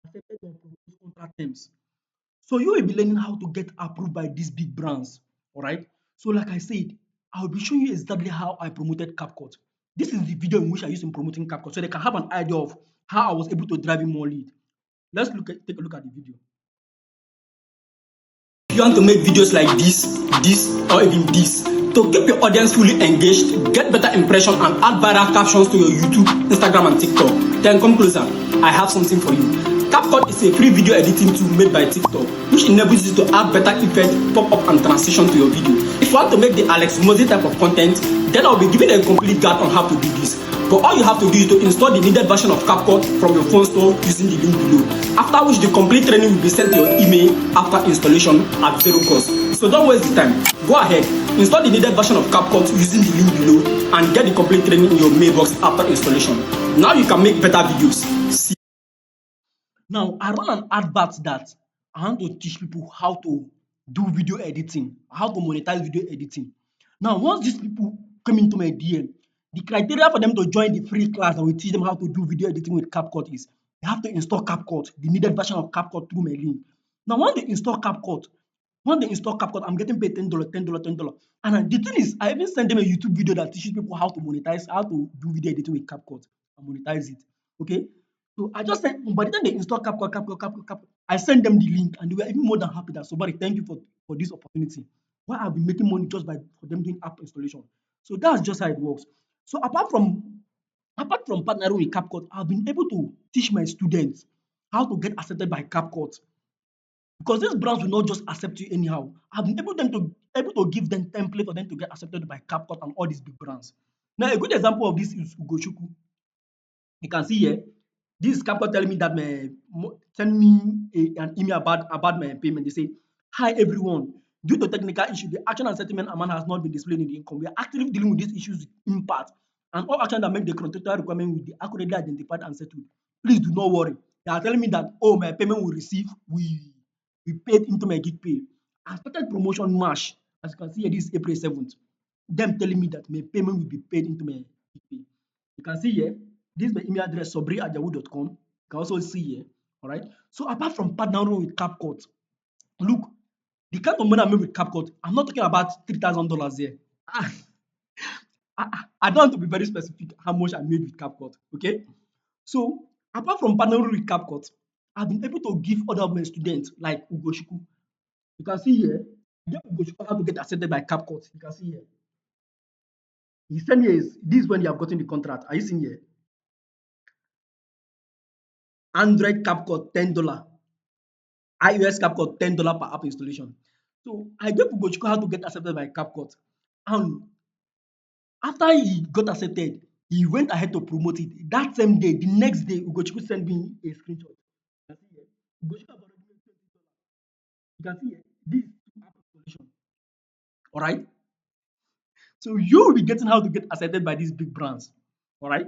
accepted your proposed contract terms." So you will be learning how to get approved by these big brands. All right. So like I said, I'll be showing you exactly how I promoted CapCut. This is the video in which I used in promoting CapCut, so they can have an idea of how I was able to drive in more lead. Take a look at the video. If you want to make videos like this, or even this, to keep your audience fully engaged, get better impression, and add viral captions to your YouTube, Instagram, and TikTok, then come closer. I have something for you. CapCut is a free video editing tool made by TikTok, which enables you to add better effect, pop-up, and transition to your video. If you want to make the Alex Mosey type of content, then I'll be giving a complete guide on how to do this. But all you have to do is to install the needed version of CapCut from your phone store using the link below. After which the complete training will be sent to your email after installation at zero cost. So don't waste the time. Go ahead, install the needed version of CapCut using the link below and get the complete training in your mailbox after installation. Now you can make better videos. See. Now I run an advert that I want to teach people how to do video editing, how to monetize video editing. Now, once these people come into my DM, the criteria for them to join the free class that will teach them how to do video editing with CapCut is they have to install CapCut, the needed version of CapCut through my link. Now, once they install CapCut, I'm getting paid $10, $10, $10. And the thing is, I even send them a YouTube video that teaches people how to monetize, how to do video editing with CapCut and monetize it. Okay. So I just said, by the time they install CapCut, I send them the link and they were even more than happy that, "Somebody, thank you for this opportunity." Why I've been making money just by for them doing app installation. So that's just how it works. So apart from partnering with CapCut, I've been able to teach my students how to get accepted by CapCut, because these brands will not just accept you anyhow. I've been able to give them template for them to get accepted by CapCut and all these big brands. Now, a good example of this is Ugochukwu. You can see here, this is CapCut telling me that send me an email about my payment. They say, "Hi everyone, due to technical issue, the action and settlement amount has not been displayed in the income. We are actively dealing with these issues in part, and all action that make the contractual requirement will be accurately identified and settled. Please do not worry." They are telling me that, "Oh, my payment will receive, we paid into my gig pay." I started promotion March. As you can see here, this is April 7th. Them telling me that my payment will be paid into my gig pay. You can see here, this is my email address, sobri@yahoo.com. You can also see here. All right. So apart from partnering with CapCut, look, the kind of money I made with CapCut, I'm not talking about $3,000 here. Ah, I don't want to be very specific how much I made with CapCut. Okay. So apart from partnering with CapCut, I've been able to give other of my students like Ugochukwu. You can see here, I gave Ugochukwu how to get accepted by CapCut. You can see here. He sent me this is when you have gotten the contract. Are you seeing here? Android CapCut $10, iOS CapCut $10 per app installation. So I gave Ugochukwu how to get accepted by CapCut. And after he got accepted, he went ahead to promote it. That same day, the next day, Ugochukwu sent me a screenshot. You can see here. Ugochukwu have already made $20. You can see here. This is app installation. All right. So you will be getting how to get accepted by these big brands. All right.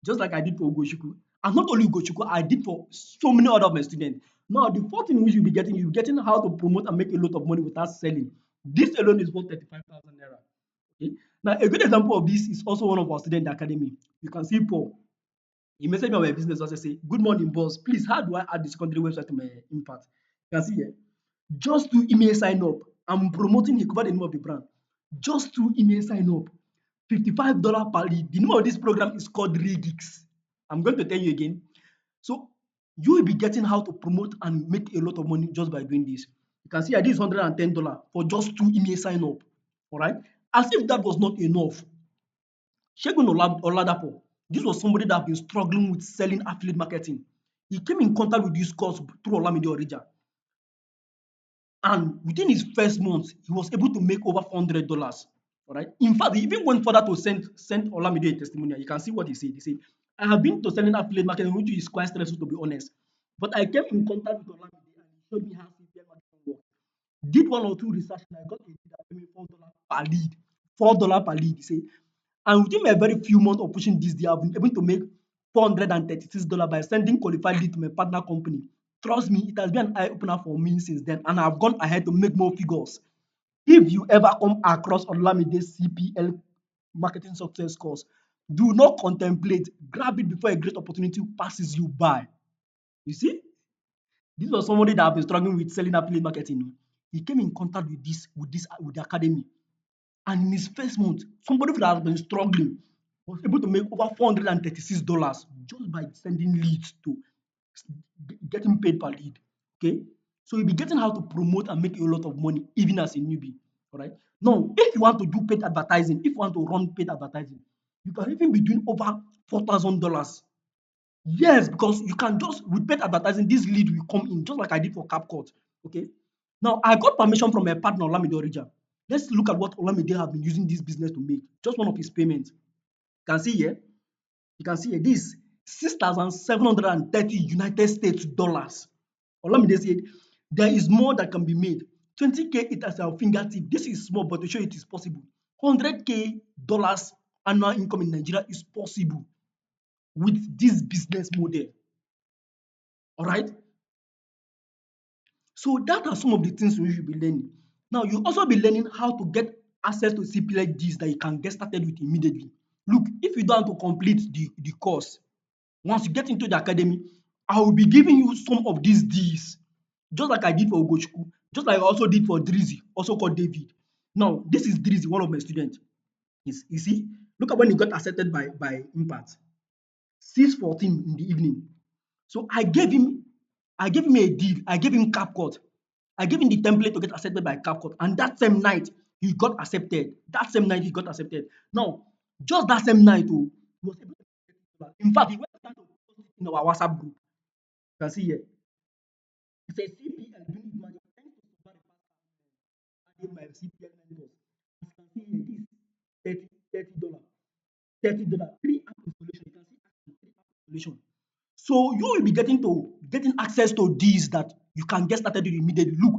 Just like I did for Ugochukwu. And not only Ugochukwu, I did for so many other of my students. Now, the fourth thing which you'll be getting how to promote and make a lot of money without selling. This alone is worth 35,000 naira. Okay. Now, a good example of this is also one of our students in the academy. You can see Paul. He messaged me on my business also say, "Good morning, boss. Please, how do I add the secondary website to my impact?" You can see here. Just to email sign up. I'm promoting, he covered the name of the brand. Just to email sign up. $55 per lead. The name of this program is called Regix. I'm going to tell you again. So you will be getting how to promote and make a lot of money just by doing this. You can see I did $110 for just 2 email sign up. All right. As if that was not enough. Shegun Oladapo, this was somebody that had been struggling with selling affiliate marketing. He came in contact with this course through Olamide Orija. And within his first month, he was able to make over $400. All right. In fact, he even went further to send Olamide a testimonial. You can see what he said. He said, "I have been to selling affiliate marketing, which is quite stressful to be honest. But I came in contact with Olamide and he showed me how CPL marketing works. Did one or two research and I got a lead that paid me $4 per lead. $4 per lead." He said, "And within a very few months of pushing this deal, I've been able to make $436 by sending qualified lead to my partner company. Trust me, it has been an eye opener for me since then, and I've gone ahead to make more figures. If you ever come across Olamide's CPL marketing success course, do not contemplate, grab it before a great opportunity passes you by." You see, this was somebody that have been struggling with selling affiliate marketing. He came in contact with the academy. And in his first month, somebody that has been struggling was able to make over $436 just by sending leads to getting paid per lead. Okay. So you'll be getting how to promote and make a lot of money even as a newbie. All right. Now, if you want to do paid advertising, if you want to run paid advertising, you can even be doing over $4,000. Yes, because you can just with paid advertising, this lead will come in just like I did for CapCut. Okay. Now I got permission from my partner Olamide Orija. Let's look at what Olamide have been using this business to make. Just one of his payments. You can see here. You can see here. This 6,730 United States dollars. Olamide said there is more that can be made. 20K it as our fingertip. This is small, but to show it is possible. 100K dollars annual income in Nigeria is possible with this business model. All right. So that are some of the things you should be learning. Now you also be learning how to get access to CPL Ds that you can get started with immediately. Look, if you don't want to complete the course, once you get into the academy, I will be giving you some of these Ds, just like I did for Ugochukwu, just like I also did for Drizzy, also called David. Now, this is Drizzy, one of my students. You see, look at when he got accepted by Impact. 6:14 in the evening. So I gave him a deal. I gave him CapCut. I gave him the template to get accepted by CapCut. And that same night, he got accepted. That same night, he got accepted. Now, just that same night, oh, he was able to get it. In fact, he went down to post it in our WhatsApp group. You can see here. It says CPL doing it magic. Thanks to Super the past I gave my CPL members. As you can see here, this $30. $30. Three app installation. You can see three app installation. So you will be getting access to these that you can get started with immediately. Look,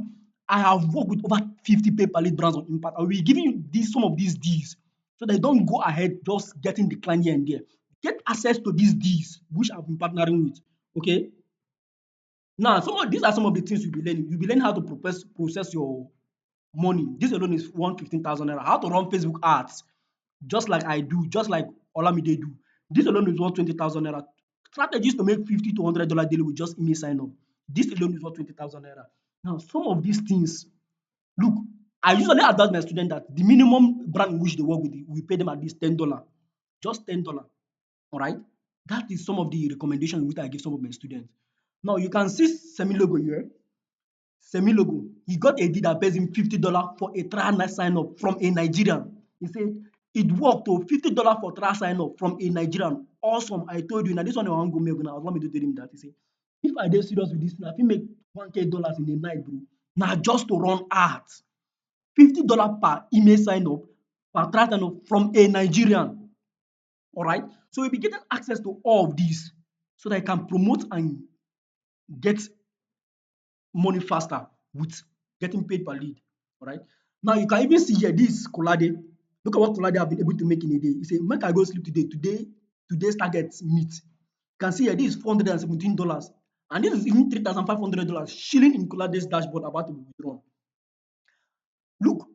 I have worked with over 50 pay-per lead brands on Impact. I will be giving you some of these Ds so that you don't go ahead just getting declined here and there. Get access to these Ds which I've been partnering with. Okay. Now, these are some of the things you'll be learning. You'll be learning how to process your money. This alone is 115,000 naira. How to run Facebook ads, just like I do, just like Olamide do. This alone is worth 20,000 naira. Strategies to make $50 to $100 daily with just email sign up. This alone is worth 20,000 naira. Now, some of these things, look, I usually advise my students that the minimum brand in which they work with, we pay them at least $10. Just $10. All right. That is some of the recommendations which I give some of my students. Now, you can see semi logo here. Semi logo. He got a deal that pays him $50 for a trial night sign up from a Nigerian. He said, It worked to $50 for trial sign up from a Nigerian. Awesome. I told you now this one I want go make now. Allow me to tell him that. He say, if I dey serious with this, I fit make $1K in a night, bro. Now just to run ads. $50 per email sign up, per trial sign up from a Nigerian. All right. So you'll be getting access to all of these so that you can promote and get money faster with getting paid per lead. All right. Now you can even see here this Kolade. Look at what Kolade have been able to make in a day. He say, make I go sleep today. Today's target meet. You can see here this is $417. And this is even $3,500 shilling in Kolade's dashboard about to be withdrawn. Look,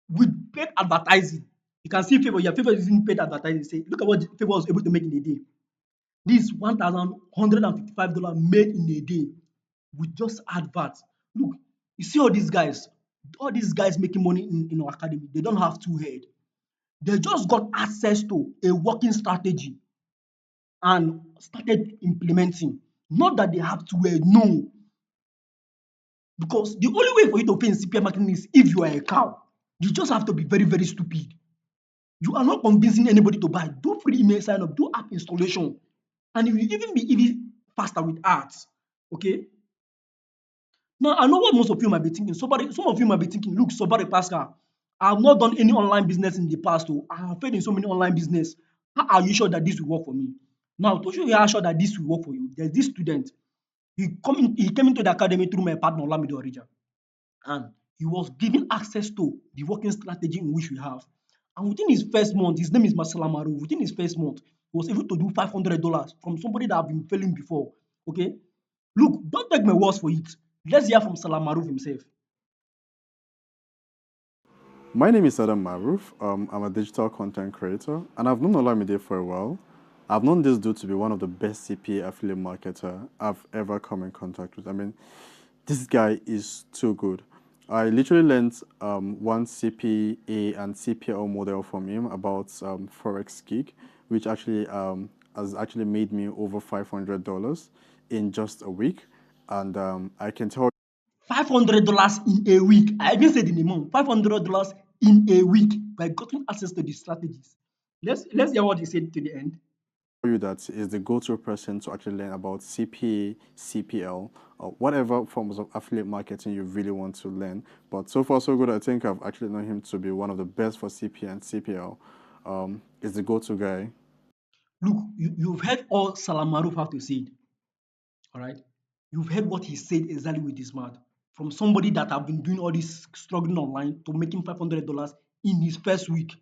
with paid advertising, you can see Favor here. Favor is using paid advertising. Say, look at what Favor was able to make in a day. This $1,155 made in a day with just adverts. Look, you see all these guys making money in our academy, they don't have two head. They just got access to a working strategy and started implementing. Not that they have two head, no. Because the only way for you to pay in CPL marketing is if you are a cow. You just have to be very, very stupid. You are not convincing anybody to buy. Do free email sign up, do app installation, and it will even be even faster with ads. Okay. Now I know what most of you might be thinking. Some of you might be thinking, look, Sobari Pascal, I have not done any online business in the past. Oh, I have failed in so many online business. How are you sure that this will work for me? Now, to show you how sure that this will work for you, there's this student. He came into the academy through my partner Olamide Orija, and he was given access to the working strategy in which we have. And within his first month, his name is Masala Maru. Within his first month, he was able to do $500 from somebody that have been failing before. Okay, look, don't take my words for it. Let's hear from Salam Maruf himself. My name is Adam Maruf. I'm a digital content creator, and I've known Olamide for a while. I've known this dude to be one of the best CPA affiliate marketer I've ever come in contact with. I mean, this guy is too good. I literally learned one CPA and CPL model from him about Forex gig, which actually has actually made me over $500 in just a week. And I can tell $500 in a week. I even said in a month. $500 in a week by getting access to the strategies. Let's hear what he said to the end. you that is the go-to person to actually learn about CPA, CPL, or whatever forms of affiliate marketing you really want to learn. But so far, so good. I think I've actually known him to be one of the best for CPA and CPL. Is the go-to guy. Look, you've heard all Salam Maruf have to say it. All right. You've heard what he said exactly with his mouth. From somebody that have been doing all this struggling online to making $500 in his first week.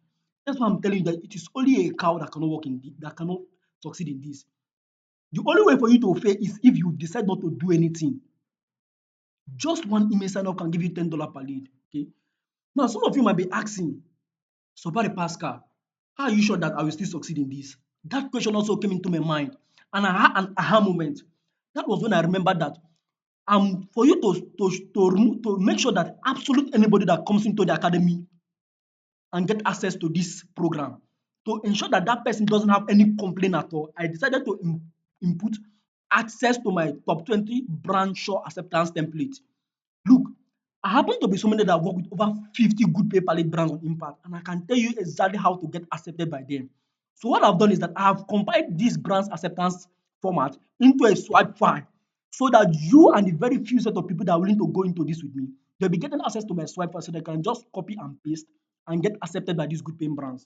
That's why I'm telling you that it is only a cow that cannot that cannot succeed in this. The only way for you to fail is if you decide not to do anything. Just one email sign up can give you $10 per lead. Okay. Now, some of you might be asking, Sobari Pascal, how are you sure that I will still succeed in this? That question also came into my mind, and I had an aha moment. That was when I remembered that for you to make sure that absolute anybody that comes into the academy and get access to this program, to ensure that that person doesn't have any complaint at all, I decided to input access to my top 20 brand sure acceptance template. Look, I happen to be somebody that work with over 50 good paper lead brands on Impact, and I can tell you exactly how to get accepted by them. So what I've done is that I have compiled this brand's acceptance format into a swipe file so that you and the very few set of people that are willing to go into this with me, they'll be getting access to my swipe file so they can just copy and paste and get accepted by these good paying brands.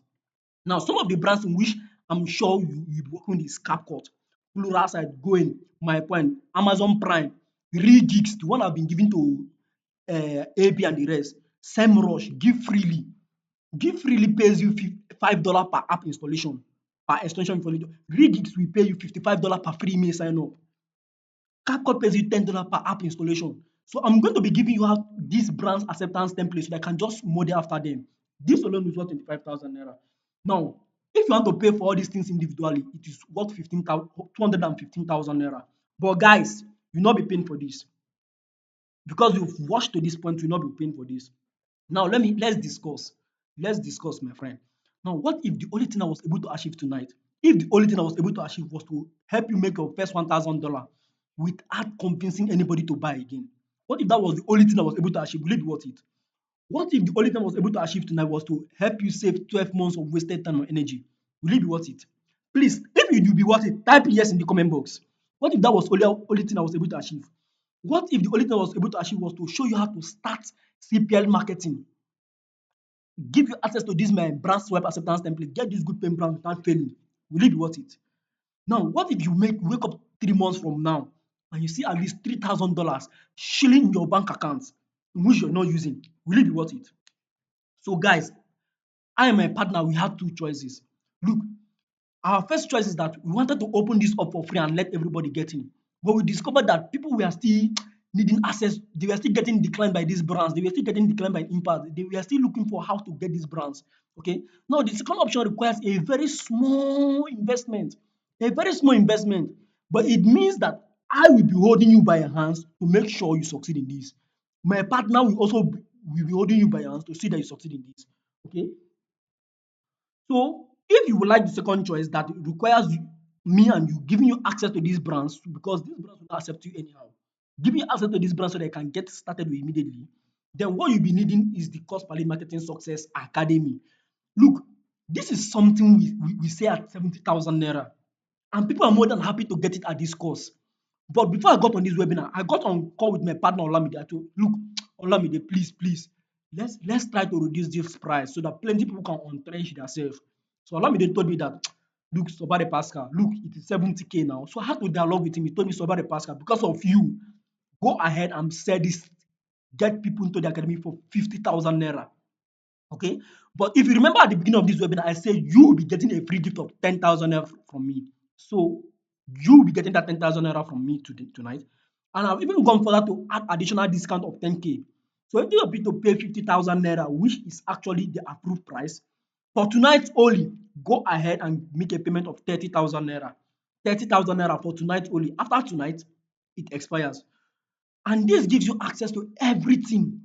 Now, some of the brands in which I'm sure you'll be working with is CapCut, Pluralsight, Going, MyPoint, Amazon Prime, Regix, the one I've been giving to AB and the rest, SEMrush, Give Freely. Give Freely pays you $5 per app installation, per extension installation. Regix will pay you $55 per free email sign up. CapCut pays you $10 per app installation. So I'm going to be giving you out these brands acceptance templates so that I can just model after them. This alone is worth 25,000 naira. Now, if you want to pay for all these things individually, it is worth 215,000 naira. But guys, you'll not be paying for this because you've watched to this point. You'll not be paying for this. Now, let's discuss. Let's discuss, my friend. Now, what if the only thing I was able to achieve tonight, if the only thing I was able to achieve was to help you make your first $1,000 without convincing anybody to buy again? What if that was the only thing I was able to achieve? Will it be worth it? What if the only thing I was able to achieve tonight was to help you save 12 months of wasted time and energy? Will it be worth it? Please, if it will be worth it, type yes in the comment box. What if that was only thing I was able to achieve? What if the only thing I was able to achieve was to show you how to start CPL marketing, give you access to this my brand swipe acceptance template, get this good paying brand without failing? Will it be worth it? Now, what if you wake up 3 months from now and you see at least $3,000 shilling in your bank account in which you're not using? Will it be worth it? So, guys, I and my partner, we had two choices. Look, our first choice is that we wanted to open this up for free and let everybody get in. But we discovered that people were still needing access. They were still getting declined by these brands. They were still getting declined by impact. They were still looking for how to get these brands. Okay. Now, the second option requires a very small investment. A very small investment. But it means that I will be holding you by your hands to make sure you succeed in this. My partner will also will be holding you by your hands to see that you succeed in this. Okay. So if you would like the second choice that requires me and you giving you access to these brands because these brands will not accept you anyhow, giving you access to these brands so that you can get started with immediately, then what you'll be needing is the Cost per Lead Marketing Success Academy. Look, this is something we say at 70,000 naira, and people are more than happy to get it at this cost. But before I got on this webinar, I got on call with my partner Olamide. I told, look, Olamide, please, let's try to reduce this price so that plenty people can entrench themselves. So Olamide told me that, look, Sobare Pascal, look, it is 70K now. So I had to dialogue with him. He told me, Sobare Pascal, because of you, go ahead and sell this, get people into the academy for 50,000 naira. Okay. But if you remember at the beginning of this webinar, I said you will be getting a free gift of 10,000 naira from me. So you will be getting that 10,000 naira from me tonight. And I've even gone further to add additional discount of 10K. So if you need to pay 50,000 naira, which is actually the approved price, for tonight only, go ahead and make a payment of 30,000 naira. 30,000 naira for tonight only. After tonight, it expires. And this gives you access to everything.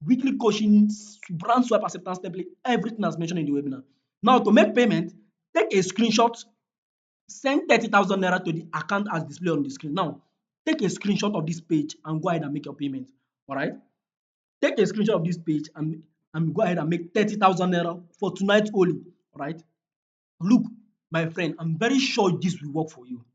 Weekly coaching, brand swap acceptance template, everything as mentioned in the webinar. Now, to make payment, take a screenshot, send 30,000 naira to the account as displayed on the screen. Now, take a screenshot of this page and go ahead and make your payment. All right? Take a screenshot of this page and go ahead and make 30,000 naira for tonight only. All right? Look, my friend, I'm very sure this will work for you.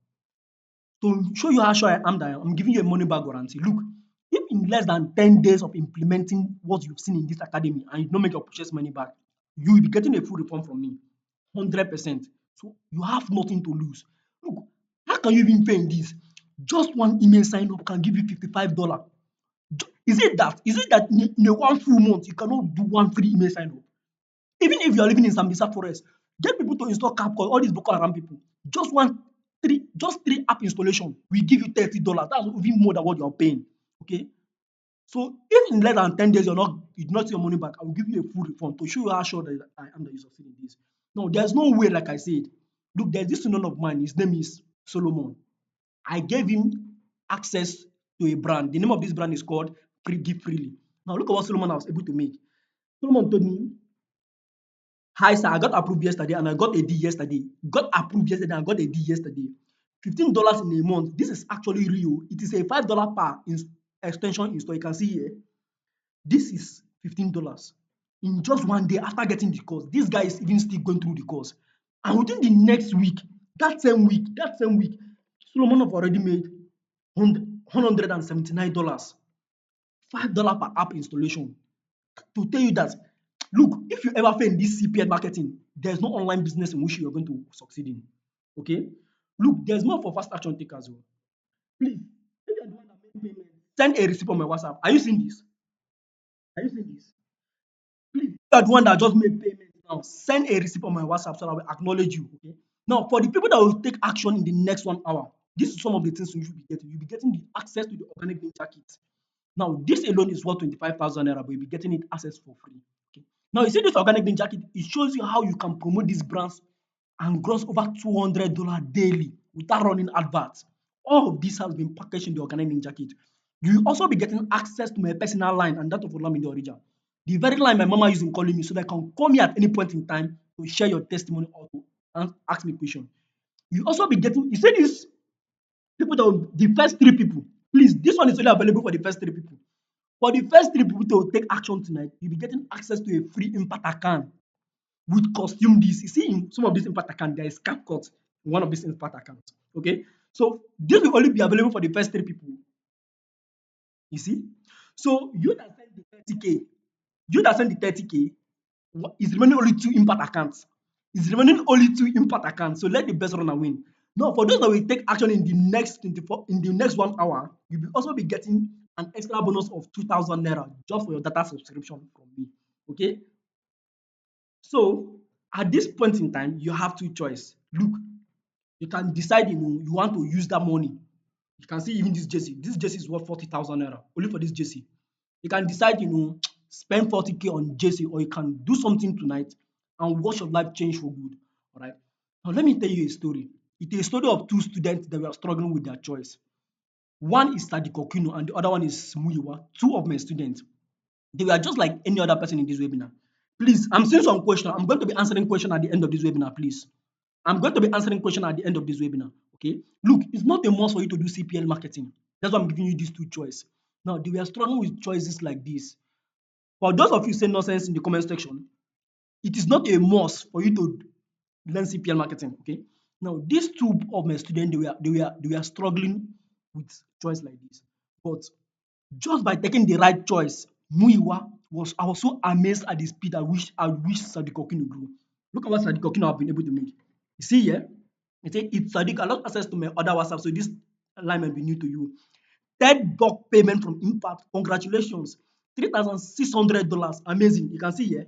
To show you how sure I am that I'm giving you a money back guarantee. Look, if in less than 10 days of implementing what you've seen in this academy and you don't make your purchase money back, you will be getting a full refund from me. 100%. So you have nothing to lose. Look, how can you even pay in this? Just one email sign up can give you $55. Is it that in a one full month you cannot do one free email sign up? Even if you are living in Sambisa forest, get people to install Capcom, all these Boko Haram people. Just three app installation will give you $30. That's even more than what you're paying. Okay. So if in less than 10 days you do not see your money back, I will give you a full refund to show you how sure that I am that you succeed in this. No, there's no way, like I said. Look, there's this student of mine, his name is Solomon. I gave him access to a brand. The name of this brand is called Free Give Freely. Now look at what Solomon was able to make. Solomon told me, hi, sir. I got approved yesterday and I got a D yesterday. Got approved yesterday and I got a D yesterday. $15 in a month. This is actually real. It is a $5 per extension install. You can see here. This is $15 in just one day after getting the course. This guy is even still going through the course. And within the next week, that same week, Solomon have already made $179. $5 per app installation. To tell you that, look, if you ever fail in this CPL marketing, there's no online business in which you're going to succeed in. Okay? Look, there's more for fast action takers. Please, if you're the one that made payment, send a receipt on my WhatsApp. Are you seeing this? Are you seeing this? Please, if you're the one that just made payment now, send a receipt on my WhatsApp so that I will acknowledge you. Okay? Now, for the people that will take action in the next 1 hour, this is some of the things you should be getting. You'll be getting the access to the organic ninja kit. Now, this alone is worth 25,000 naira, but you'll be getting it access for free. Okay. Now, you see this organic ninja kit, it shows you how you can promote these brands and gross over $200 daily without running adverts. All of this has been packaged in the organic ninja kit. You will also be getting access to my personal line and that of Olamide Orija. The very line my mama used in calling me so that can call me at any point in time to share your testimony or to ask me questions. You also be getting, you see this people that will, the first three people, please, this one is only available for the first three people. For the first three people to take action tonight, you'll be getting access to a free impact account with costume this. You see, in some of these impact accounts, there is cap cut in one of these impact accounts. Okay, so this will only be available for the first three people. You see, so you that send the 30K, you that send the 30K, is remaining only two impact accounts. It's remaining only two impact accounts. So let the best runner win. Now, for those that will take action in the next 24, in the next 1 hour, you will also be getting an extra bonus of 2,000 naira just for your data subscription from me. Okay. So at this point in time, you have two choices. Look, you can decide, you want to use that money. You can see even this jersey. This jersey is worth 40,000 naira only for this jersey. You can decide, spend 40K on jersey, or you can do something tonight and watch your life change for good. All right. Now let me tell you a story. It's a story of two students that were struggling with their choice. One is Sadi Kokino and the other one is Muyiwa, two of my students. They were just like any other person in this webinar. Please, I'm seeing some question. I'm going to be answering question at the end of this webinar, please. I'm going to be answering question at the end of this webinar. Okay. Look, it's not a must for you to do CPL marketing. That's why I'm giving you these two choices. Now, they were struggling with choices like this. For those of you saying nonsense in the comment section, it is not a must for you to learn CPL marketing. Okay. Now, these two of my students, they were struggling with choice like this. But just by taking the right choice, I was so amazed at the speed at which Sadiq Okino grew. Look at what Sadiq Okino have been able to make. You see here, it say it's Sadiq. I lost access to my other WhatsApp, so this line might be new to you. Third bulk payment from Impact. Congratulations. $3,600. Amazing. You can see here,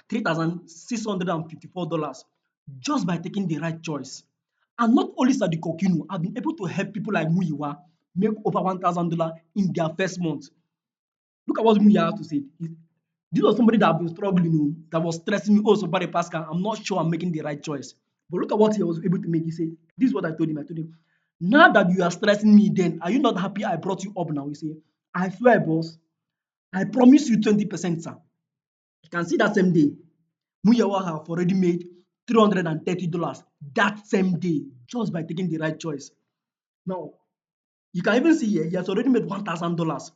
$3,654 just by taking the right choice. And not only Sadiq Okino, I've been able to help people like Muyiwa make over $1,000 in their first month. Look at what Muya has to say. This was somebody that had been struggling, that was stressing me. Oh, so Barry Pascal, I'm not sure I'm making the right choice. But look at what he was able to make. He said, this is what I told him. I told him, now that you are stressing me, then are you not happy I brought you up now? He said, I swear, boss, I promise you 20%, sir. You can see that same day, Muyawa have already made $330 that same day just by taking the right choice. Now, you can even see here, he has already made $1,000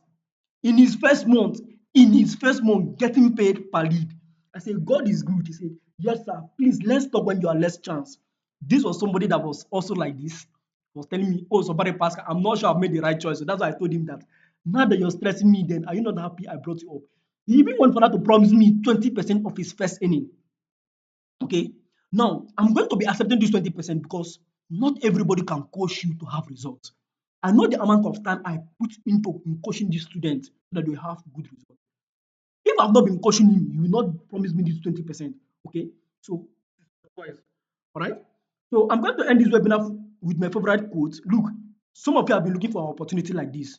in his first month. In his first month, getting paid per lead. I said, God is good. He said, yes, sir. Please, let's talk when you are less chance. This was somebody that was also like this. He was telling me, oh, somebody Pascal, I'm not sure I've made the right choice. So that's why I told him that. Now that you're stressing me, then are you not happy I brought you up? He even went further to promise me 20% of his first earning. Okay. Now, I'm going to be accepting this 20% because not everybody can coach you to have results. I know the amount of time I put into in coaching this student so that they have good results. If I've not been coaching him, you will not promise me this 20%. Okay. So, all right. So, I'm going to end this webinar with my favorite quote. Look, some of you have been looking for an opportunity like this.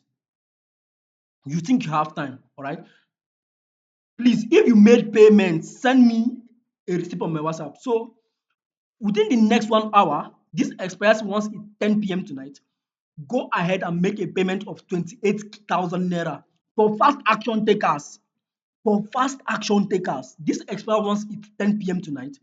You think you have time. All right. Please, if you made payments, send me a receipt on my WhatsApp. So, within the next 1 hour, this expires once it's 10 p.m. tonight. Go ahead and make a payment of 28,000 naira for fast action takers. For fast action takers, this expires once it's 10 p.m. tonight.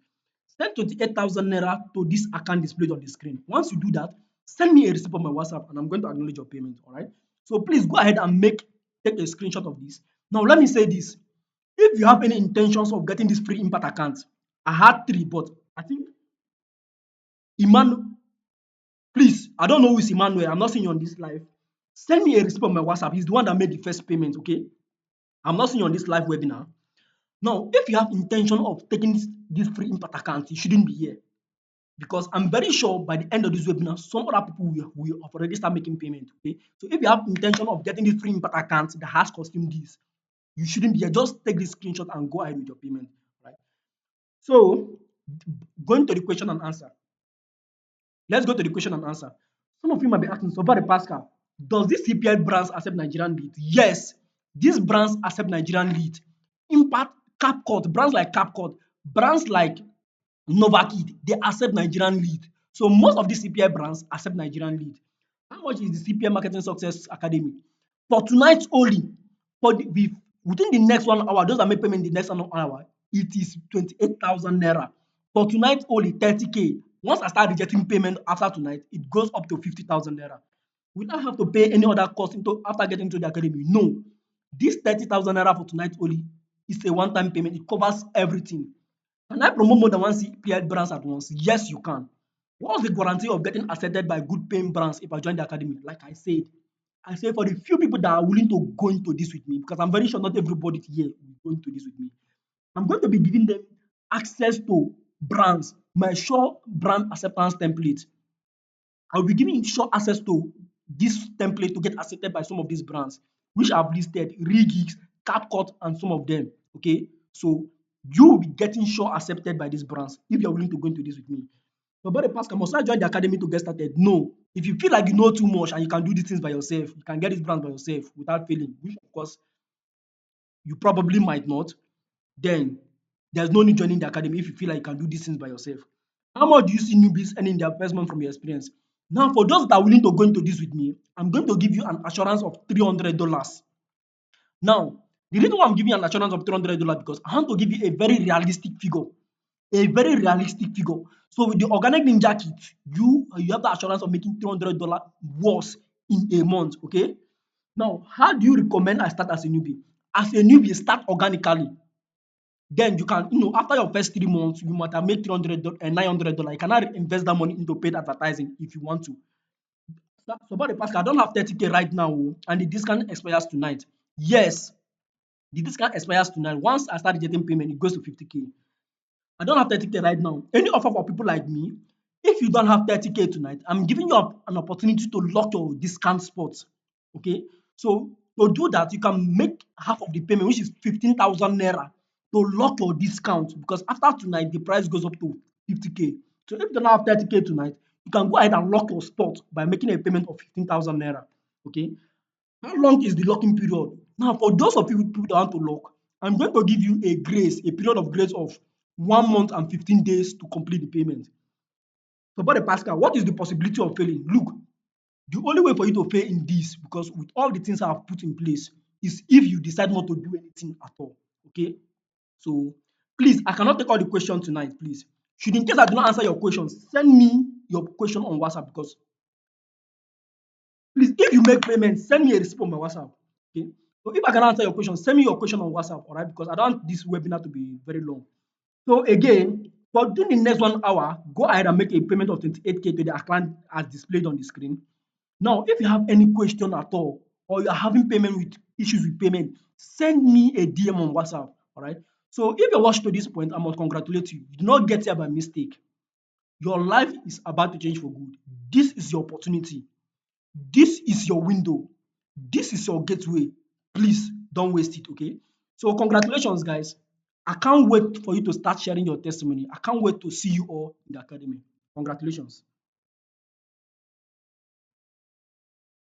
Send 28,000 naira to this account displayed on the screen. Once you do that, send me a receipt on my WhatsApp and I'm going to acknowledge your payment. All right. So please go ahead and take a screenshot of this. Now, let me say this. If you have any intentions of getting this free impact account, I had three, but I think Iman, please, I don't know who is Emmanuel. I'm not seeing you on this live. Send me a receipt on my WhatsApp. He's the one that made the first payment, okay? I'm not seeing you on this live webinar. Now, if you have intention of taking this free impact account, you shouldn't be here. Because I'm very sure by the end of this webinar, some other people will have already start making payment, okay? So if you have intention of getting this free impact account that has costume this, you shouldn't be here. Just take this screenshot and go ahead with your payment, right? So, going to the question and answer. Let's go to the question and answer. Some of you might be asking, so Barry Pascal, does this CPL brands accept Nigerian lead? Yes, these brands accept Nigerian lead. Impact, CapCut, brands like CapCut, brands like Novakid, they accept Nigerian lead. So most of these CPL brands accept Nigerian lead. How much is the CPL Marketing Success Academy? For tonight only, within the next 1 hour, those that make payment in the next 1 hour, it is 28,000 naira. For tonight only, 30K. Once I start rejecting payment after tonight, it goes up to 50,000 naira. Will I have to pay any other cost into after getting into the academy? No. This 30,000 naira for tonight only is a one-time payment. It covers everything. Can I promote more than one CPL brands at once? Yes, you can. What's the guarantee of getting accepted by good paying brands if I join the academy? Like I say for the few people that are willing to go into this with me, because I'm very sure not everybody here will go into this with me. I'm going to be giving them access to brands, my sure brand acceptance template. I'll be giving short access to this template to get accepted by some of these brands, which I've listed, Regeeks, CapCut, and some of them. Okay, so you will be getting sure accepted by these brands if you're willing to go into this with me. But the Pascal, must I join the academy to get started? No. If you feel like you know too much and you can do these things by yourself, you can get these brands by yourself without failing, which of course you probably might not, then there's no need joining the academy if you feel like you can do these things by yourself. How much do you see newbies earning their first month from your experience? Now, for those that are willing to go into this with me, I'm going to give you an assurance of $300. Now, the reason why I'm giving you an assurance of $300 because I want to give you a very realistic figure. A very realistic figure. So with the organic ninja kit, you have the assurance of making $300 worse in a month. Okay. Now, how do you recommend I start as a newbie? As a newbie, start organically. Then you can, after your first 3 months, you might have made $300 and $900. You cannot invest that money into paid advertising if you want to. So about the Pascal, I don't have 30K right now, and the discount expires tonight. Yes, the discount expires tonight. Once I start getting payment, it goes to 50K. I don't have 30K right now. Any offer for people like me, if you don't have 30K tonight, I'm giving you an opportunity to lock your discount spot. Okay. So to do that, you can make half of the payment, which is 15,000 naira, to lock your discount because after tonight, the price goes up to 50K. So if you don't have 30K tonight, you can go ahead and lock your spot by making a payment of 15,000 naira. Okay. How long is the locking period? Now, for those of you people that want to lock, I'm going to give you a period of grace of 1 month and 15 days to complete the payment. So, but Pascal, what is the possibility of failing? Look, the only way for you to fail in this, because with all the things I have put in place, is if you decide not to do anything at all. Okay? So, please, I cannot take all the questions tonight, please. Should in case I do not answer your questions, send me your question on WhatsApp because please, if you make payment, send me a receipt on my WhatsApp. Okay. So if I can answer your question, send me your question on WhatsApp, all right? Because I don't want this webinar to be very long. So again, for during the next 1 hour, go ahead and make a payment of 28K to the account as displayed on the screen. Now, if you have any question at all, or you are having payment with issues with payment, send me a DM on WhatsApp. All right. So if you watched to this point, I must congratulate you. You did not get here by mistake. Your life is about to change for good. This is your opportunity. This is your window. This is your gateway. Please don't waste it, okay? So, congratulations, guys. I can't wait for you to start sharing your testimony. I can't wait to see you all in the academy. Congratulations.